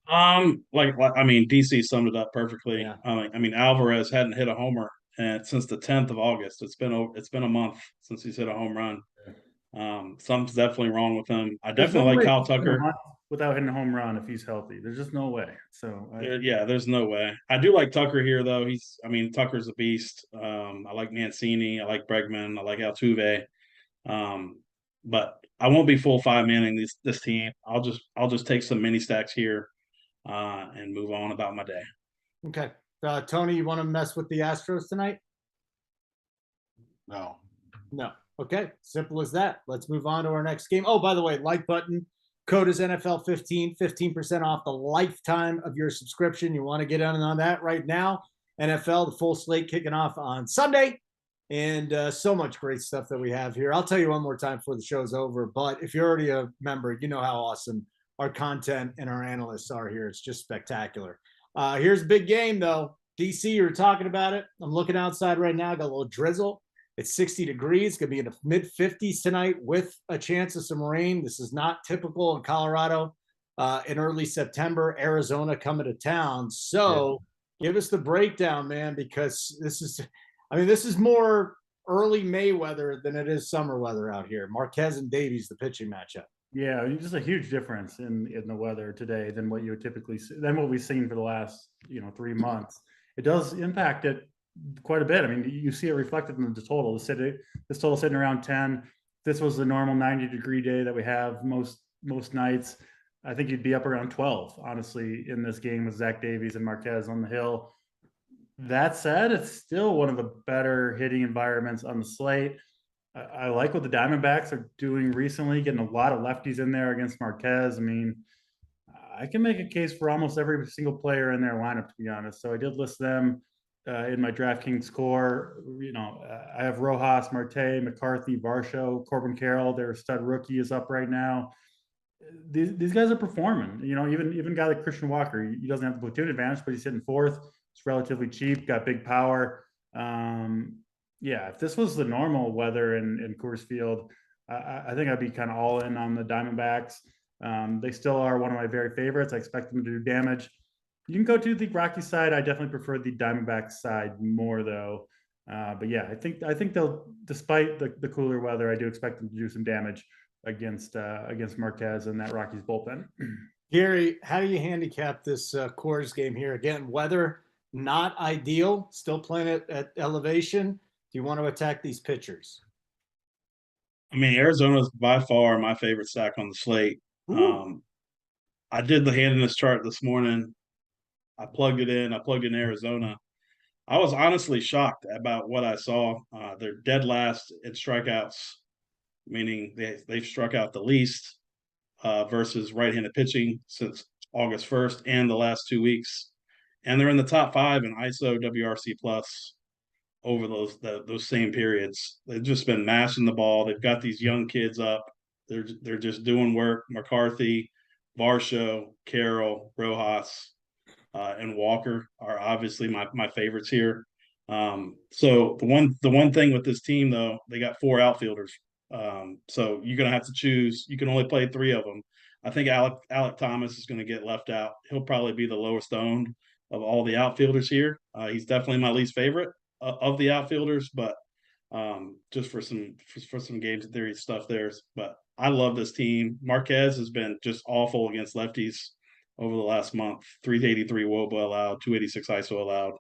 I mean, DC summed it up perfectly. Yeah. I mean, Alvarez hadn't hit a homer and since the 10th of August. It's been a month since he's hit a home run. Something's definitely wrong with him. I definitely like Kyle Tucker without hitting a home run if he's healthy. There's just no way. So there's no way. I do like Tucker here though. Tucker's a beast. I like Mancini. I like Bregman. I like Altuve. But I won't be full 5-manning this team. I'll just take some mini stacks here and move on about my day. Okay, Tony, you want to mess with the Astros tonight? No. Okay, simple as that. Let's move on to our next game. Oh, by the way, like button. Code is NFL15, 15% off the lifetime of your subscription. You want to get on that right now. NFL, the full slate kicking off on Sunday. And so much great stuff that we have here. I'll tell you one more time before the show's over. But if you're already a member, you know how awesome our content and our analysts are here. It's just spectacular. Here's a big game, though. DC, you were talking about it. I'm looking outside right now. Got a little drizzle. It's 60 degrees. Going to be in the mid-50s tonight with a chance of some rain. This is not typical in Colorado in early September. Arizona coming to town. So give us the breakdown, man, because this is more early May weather than it is summer weather out here. Marquez and Davies, the pitching matchup. Yeah, just a huge difference in the weather today than what you would typically see, than what we've seen for the last 3 months. It does impact it quite a bit. I mean, you see it reflected in the total. This total sitting around 10. This was the normal 90-degree day that we have most nights. I think you'd be up around 12, honestly, in this game with Zach Davies and Marquez on the hill. That said, it's still one of the better hitting environments on the slate. I like what the Diamondbacks are doing recently, getting a lot of lefties in there against Marquez. I mean, I can make a case for almost every single player in their lineup, to be honest. So I did list them in my DraftKings score. I have Rojas, Marte, McCarthy, Varsho, Corbin Carroll. Their stud rookie is up right now. These guys are performing. Even a guy like Christian Walker, he doesn't have the platoon advantage, but he's hitting fourth. It's relatively cheap, got big power. If this was the normal weather in Coors Field, I think I'd be kind of all in on the Diamondbacks. They still are one of my very favorites. I expect them to do damage. You can go to the Rockies side. I definitely prefer the Diamondbacks side more, though. But yeah, I think they'll, despite the cooler weather, I do expect them to do some damage against Marquez and that Rockies bullpen. Gary, how do you handicap this Coors game here? Again, weather not ideal. Still playing it at elevation. Do you want to attack these pitchers? I mean, Arizona's by far my favorite stack on the slate. I did the handiness chart this morning. I plugged in Arizona. I was honestly shocked about what I saw. They're dead last in strikeouts, meaning they've struck out the least versus right-handed pitching since August 1st and the last 2 weeks. And they're in the top 5 in ISO WRC plus over those same periods. They've just been mashing the ball. They've got these young kids up. They're just doing work. McCarthy, Varsho, Carroll, Rojas, and Walker are obviously my favorites here. So the one thing with this team, though, they got 4 outfielders. So you're going to have to choose. You can only play 3 of them. I think Alec Thomas is going to get left out. He'll probably be the lowest owned of all the outfielders here. He's definitely my least favorite of the outfielders, but just for some game theory stuff there. But I love this team. Marquez has been just awful against lefties over the last month. 383 WOBA allowed, 286 ISO allowed,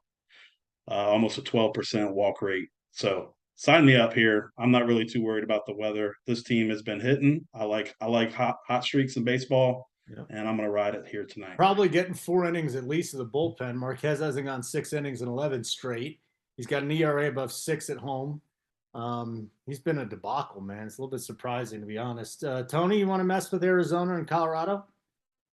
almost a 12% walk rate. So sign me up here. I'm not really too worried about the weather. This team has been hitting. I like hot streaks in baseball. Yeah. And I'm going to ride it here tonight. Probably getting 4 innings at least of the bullpen. Marquez hasn't gone 6 innings in 11 straight. He's got an ERA above 6 at home. He's been a debacle, man. It's a little bit surprising, to be honest. Tony, you want to mess with Arizona and Colorado?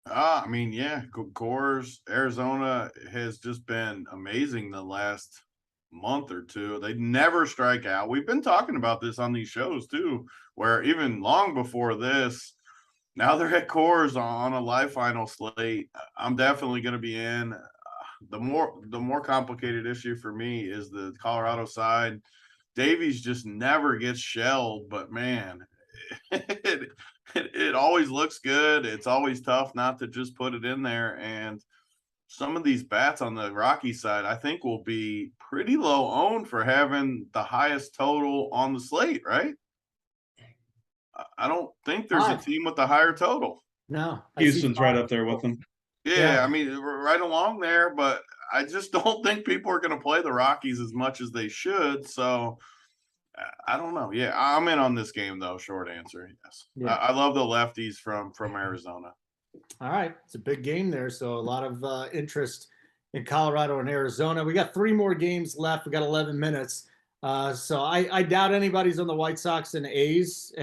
I mean, yeah, Coors, Arizona has just been amazing the last month or two. They never strike out. We've been talking about this on these shows, too, where even long before this, now they're at Coors on a live final slate. I'm definitely going to be in. the more complicated issue for me is the Colorado side. Davies just never gets shelled, but man, it always looks good. It's always tough not to just put it in there. And some of these bats on the Rockies side, I think, will be pretty low owned for having the highest total on the slate, right? I don't think there's a team with the higher total. No, Houston's right up there with them. Yeah, I mean, right along there, but I just don't think people are going to play the Rockies as much as they should. So I don't know. Yeah, I'm in on this game, though. Short answer, yes. Yeah. I love the lefties from Arizona. All right, it's a big game there, so a lot of interest in Colorado and Arizona. We got 3 more games left. We got 11 minutes. So I doubt anybody's on the White Sox and A's.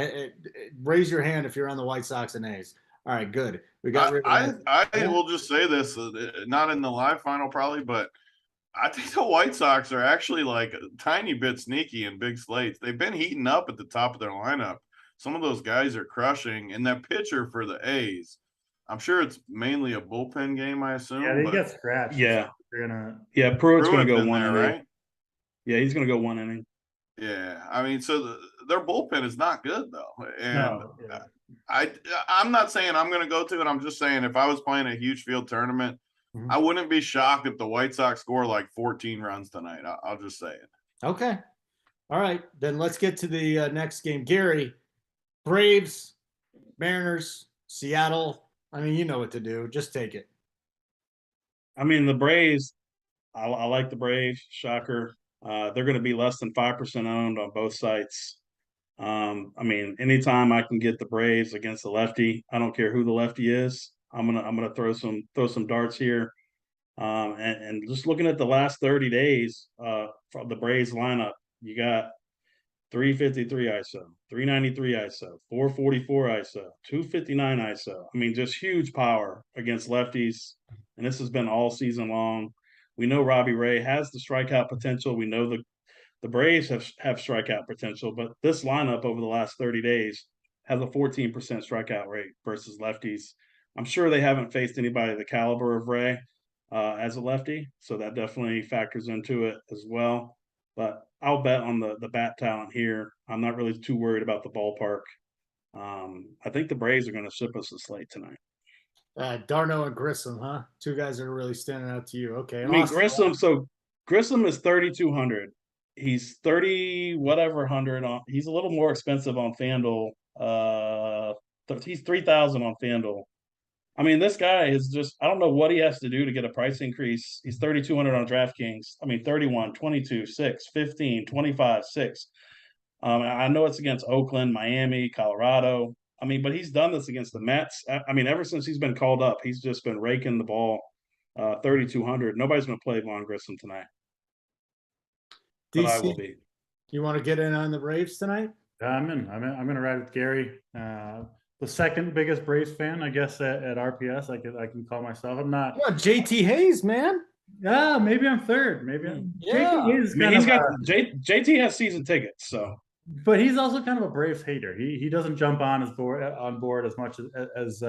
Raise your hand if you're on the White Sox and A's. All right, good. We got rid of I will just say this, not in the live final probably, but I think the White Sox are actually like a tiny bit sneaky in big slates. They've been heating up at the top of their lineup. Some of those guys are crushing. And that pitcher for the A's, I'm sure it's mainly a bullpen game, I assume. Yeah, they get scratched. Yeah. They're Pruitt's going to go in 1 there, inning. right? Yeah, he's going to go 1 inning. Yeah, I mean, so their bullpen is not good though, and No, yeah. I'm not saying I'm going to go to it. I'm just saying if I was playing a huge field tournament, I wouldn't be shocked if the White Sox score like 14 runs tonight. I'll just say it. Okay. All right, then let's get to the next game. Gary, Braves, Mariners, Seattle. I mean, you know what to do. Just take it. I mean, the Braves, I like the Braves. Shocker. They're going to be less than 5% owned on both sites. I mean, anytime I can get the Braves against the lefty, I don't care who the lefty is. I'm gonna throw some darts here. And just looking at the last 30 days from the Braves lineup, you got 353 ISO, 393 ISO, 444 ISO, 259 ISO. I mean, just huge power against lefties. And this has been all season long. We know Robbie Ray has the strikeout potential. We know the Braves have strikeout potential, but this lineup over the last 30 days has a 14% strikeout rate versus lefties. I'm sure they haven't faced anybody the caliber of Ray as a lefty, so that definitely factors into it as well. But I'll bet on the bat talent here. I'm not really too worried about the ballpark. I think the Braves are going to ship us a slate tonight. Darno and Grissom, huh? 2 guys that are really standing out to you. Okay. I mean, Grissom is 3,200. He's 30 whatever 100 on. He's a little more expensive on FanDuel. He's 3,000 on FanDuel. I mean, this guy is just, I don't know what he has to do to get a price increase. He's 3,200 on DraftKings. I mean, 31, 22, 6, 15, 25, 6. I know it's against Oakland, Miami, Colorado. I mean, but he's done this against the Mets. I mean, ever since he's been called up, he's just been raking the ball. 3,200. Nobody's going to play Vaughn Grissom tonight. But I will be. You want to get in on the Braves tonight? I'm in. I'm going to ride with Gary. The second biggest Braves fan, I guess, at RPS. I can call myself. I'm not. Yeah, JT Hayes, man. Yeah, maybe I'm third. Maybe I'm. Yeah. JT Hayes I mean, he's got JT has season tickets, so. But he's also kind of a Braves hater. He doesn't jump on board as much as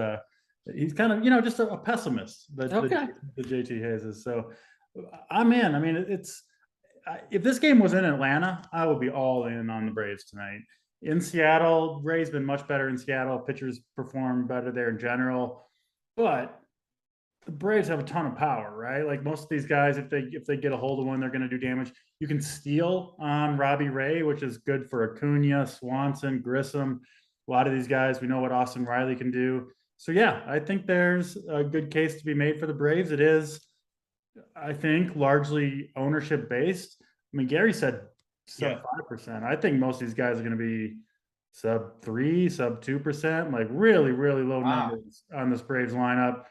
he's kind of just a pessimist. The JT Hayes is. So I'm in. I mean, if this game was in Atlanta, I would be all in on the Braves tonight. In Seattle, Ray's been much better in Seattle. Pitchers perform better there in general, but the Braves have a ton of power, right? Like most of these guys, if they get a hold of one, they're going to do damage. You can steal on Robbie Ray, which is good for Acuna, Swanson, Grissom. A lot of these guys, we know what Austin Riley can do. So yeah, I think there's a good case to be made for the Braves. It is, I think, largely ownership based. I mean, Gary said sub 5%. I think most of these guys are going to be sub 3, sub 2%, like really, really low numbers on this Braves lineup.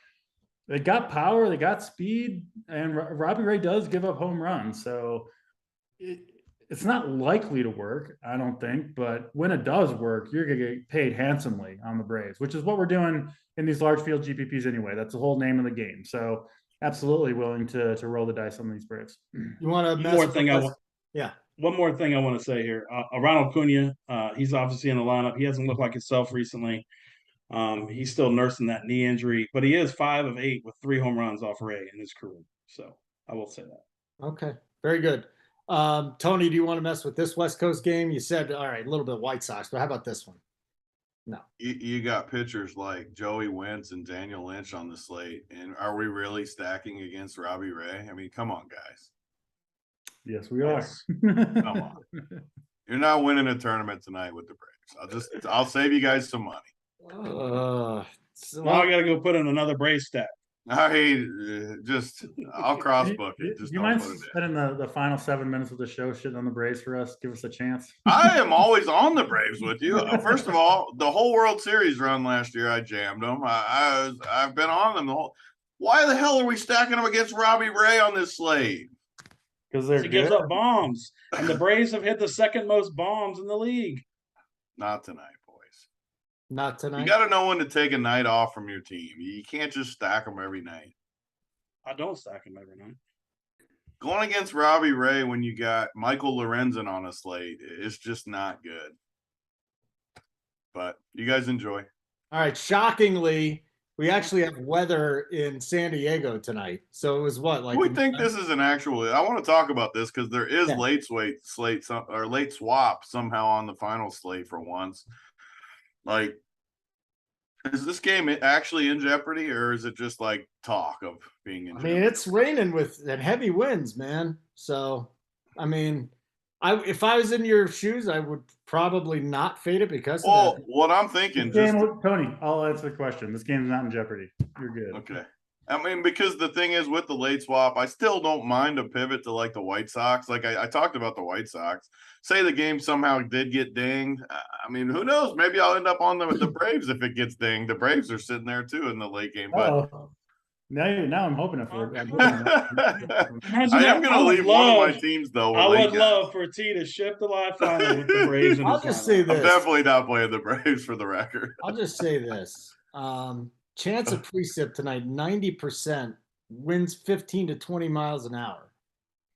They got power, they got speed, and Robbie Ray does give up home runs. So it's not likely to work, I don't think. But when it does work, you're going to get paid handsomely on the Braves, which is what we're doing in these large field GPPs anyway. That's the whole name of the game. So absolutely willing to roll the dice on these Braves. You want to one more thing I want to say here. Ronald Acuna, he's obviously in the lineup. He hasn't looked like himself recently. He's still nursing that knee injury, but he is 5 of 8 with 3 home runs off Ray in his career. So I will say that. Okay, very good. Tony, do you want to mess with this West Coast game? You said, all right, a little bit White Sox, but how about this one? No. You got pitchers like Joey Wentz and Daniel Lynch on the slate. And are we really stacking against Robbie Ray? I mean, come on, guys. Yes, we are. Come on. You're not winning a tournament tonight with the Braves. I'll save you guys some money. Now I got to go put in another Braves stack. I'll cross book it. Do you mind spending the final 7 minutes of the show shitting on the Braves for us? Give us a chance. I am always on the Braves with you. First of all, the whole World Series run last year, I jammed them. I've been on them the whole. Why the hell are we stacking them against Robbie Ray on this slate? Because he gives up bombs, and the Braves have hit the second most bombs in the league. Not tonight. Not tonight. You got to know when to take a night off from your team. You can't just stack them every night. I don't stack them every night. Going against Robbie Ray when you got Michael Lorenzen on a slate is just not good. But you guys enjoy. All right. Shockingly, we actually have weather in San Diego tonight. So it was what? Like we think this is an actual. I want to talk about this because there is late swap somehow on the final slate for once. Like, is this game actually in jeopardy, or is it just like talk of being in jeopardy? I mean, it's raining and heavy winds, man. So, I mean, if I was in your shoes, I would probably not fade it because of that. What I'm thinking, Tony, I'll answer the question. This game's not in jeopardy. You're good. Okay. I mean, because the thing is with the late swap, I still don't mind a pivot to like the White Sox. Like I talked about the White Sox. Say the game somehow did get dinged. I mean, who knows? Maybe I'll end up on the Braves if it gets dinged. The Braves are sitting there too in the late game. But now I'm hoping it for. I am going to leave one of my teams though. I would love for T to ship the live final with the Braves. I'll just say this. I'm definitely not playing the Braves for the record. I'll just say this. Chance of precip tonight, 90%, winds 15 to 20 miles an hour.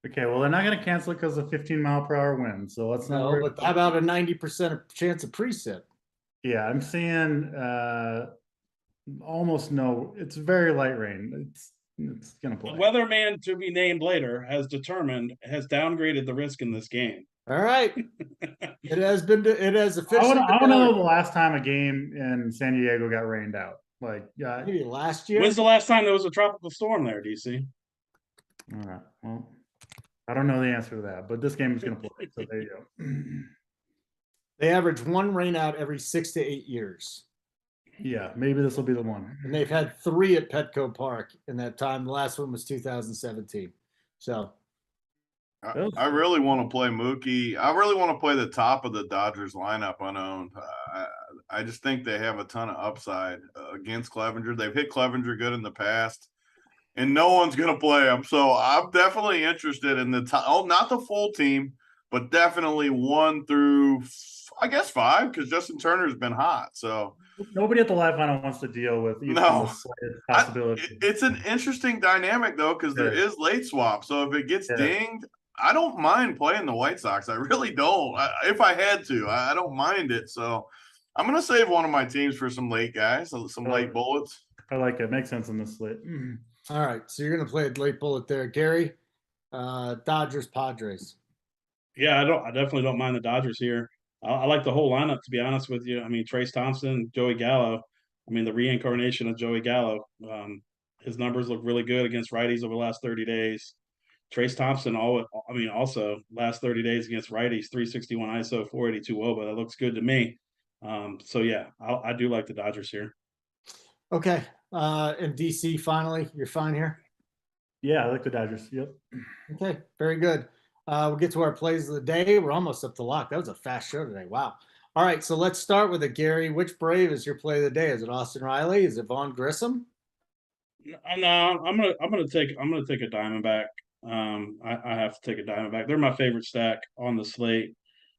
Okay, well, they're not going to cancel it because of 15-mile-per-hour wind, so let's not worry. But how about a 90% chance of precip? Yeah, I'm seeing almost no. It's very light rain. It's going to play. The weatherman to be named later has downgraded the risk in this game. All right. It has officially. I want to know the last time a game in San Diego got rained out. Like maybe last year. When's the last time there was a tropical storm there, DC? All right. Well, I don't know the answer to that, but this game is going to play. So there you go. They average one rain out every 6 to 8 years. Yeah, maybe this will be the one. And they've had 3 at Petco Park in that time. The last one was 2017. So I really want to play Mookie. I really want to play the top of the Dodgers lineup unowned. I just think they have a ton of upside against Clevenger. They've hit Clevenger good in the past, and no one's going to play them. So I'm definitely interested in the top. Oh, not the full team, but definitely 1 through, I guess, 5, because Justin Turner's been hot. So nobody at the live final wants to deal with the possibility. It's an interesting dynamic though, because there is late swap. So if it gets dinged, I don't mind playing the White Sox. I really don't. If I had to, I don't mind it. So I'm going to save one of my teams for some late guys, some late bullets. I like it. Makes sense in this slate. All right. So you're going to play a late bullet there. Gary, Dodgers, Padres. Yeah, I definitely don't mind the Dodgers here. I like the whole lineup, to be honest with you. I mean, Trace Thompson, Joey Gallo. I mean, the reincarnation of Joey Gallo. His numbers look really good against righties over the last 30 days. Trace Thompson, also last 30 days against righties, 361 ISO, 482 WOBA. That looks good to me. So yeah, I do like the Dodgers here. Okay. And DC, finally, you're fine here? Yeah, I like the Dodgers. Yep. Okay, very good. We'll get to our plays of the day. We're almost up to lock. That was a fast show today. Wow. All right, so let's start with it, Gary. Which Brave is your play of the day? Is it Austin Riley? Is it Vaughn Grissom? No, I'm gonna take a Diamondback. I have to take a Diamondback. They're my favorite stack on the slate.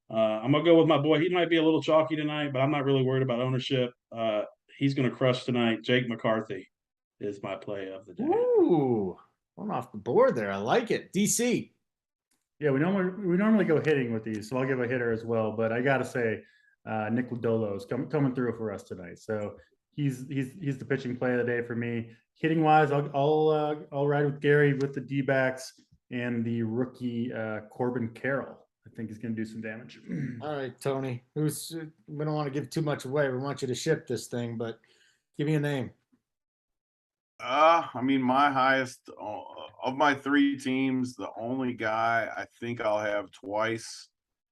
I'm gonna go with my boy. He might be a little chalky tonight, but I'm not really worried about ownership. He's gonna crush tonight. Jake McCarthy is my play of the day. Ooh, one off the board there. I like it. DC. Yeah, we normally go hitting with these, so I'll give a hitter as well. But I got to say, Nick Lodolo is coming through for us tonight. So he's the pitching play of the day for me. Hitting wise, I'll ride with Gary with the D-backs and the rookie Corbin Carroll. I think he's going to do some damage. All right, Tony. We don't want to give too much away. We want you to ship this thing, but give me a name. I mean, my highest of my 3 teams, the only guy I think I'll have twice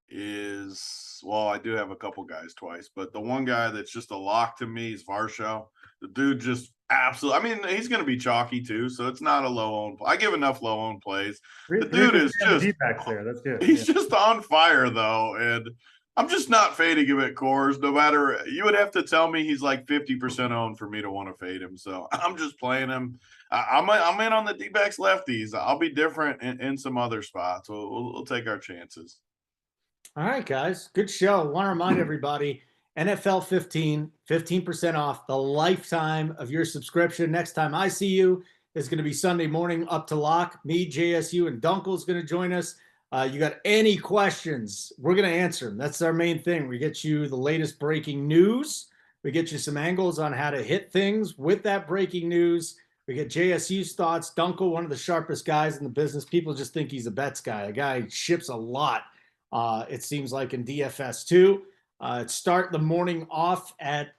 is, well, I do have a couple guys twice, but the one guy that's just a lock to me is Varsho. The dude just absolutely, I mean, he's going to be chalky too, so it's not a low owned. I give enough low owned plays. The dude is just, there. That's good. He's just on fire though, and I'm just not fading him at Coors. No matter, you would have to tell me he's like 50% owned for me to want to fade him. So I'm just playing him. I'm in on the D-backs lefties. I'll be different in some other spots. We'll take our chances. All right, guys. Good show. Want to remind everybody, NFL 15% off the lifetime of your subscription. Next time I see you is going to be Sunday morning up to lock. Me, JSU, and Dunkel is going to join us. You got any questions, we're going to answer them. That's our main thing. We get you the latest breaking news. We get you some angles on how to hit things with that breaking news. We get JSU's thoughts. Dunkel, one of the sharpest guys in the business. People just think he's a bets guy. A guy ships a lot, it seems like, in DFS too. Start the morning off at,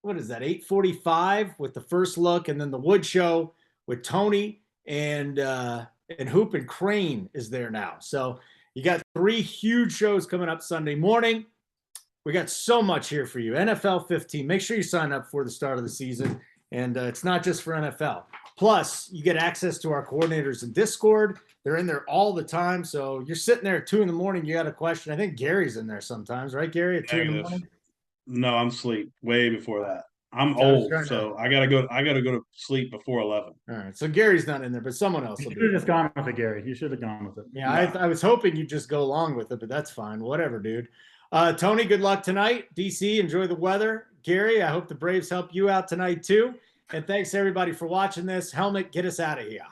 8:45 with the first look, and then the Wood Show with Tony and Hoop and Crane is there now. So you got 3 huge shows coming up Sunday morning. We got so much here for you. NFL 15. Make sure you sign up for the start of the season. And it's not just for NFL. Plus, you get access to our coordinators in Discord. They're in there all the time. So you're sitting there at 2 a.m. You got a question. I think Gary's in there sometimes, right, Gary? At 2 a.m. No, I'm asleep way before that. I'm old, so I gotta go to sleep before 11. All right, so Gary's not in there, but someone else will be. You should have just gone with it, Gary. You should have gone with it. Yeah, I was hoping you'd just go along with it, but that's fine. Whatever, dude. Tony, good luck tonight. DC, enjoy the weather. Gary, I hope the Braves help you out tonight too. And thanks everybody for watching this. Helmet, get us out of here.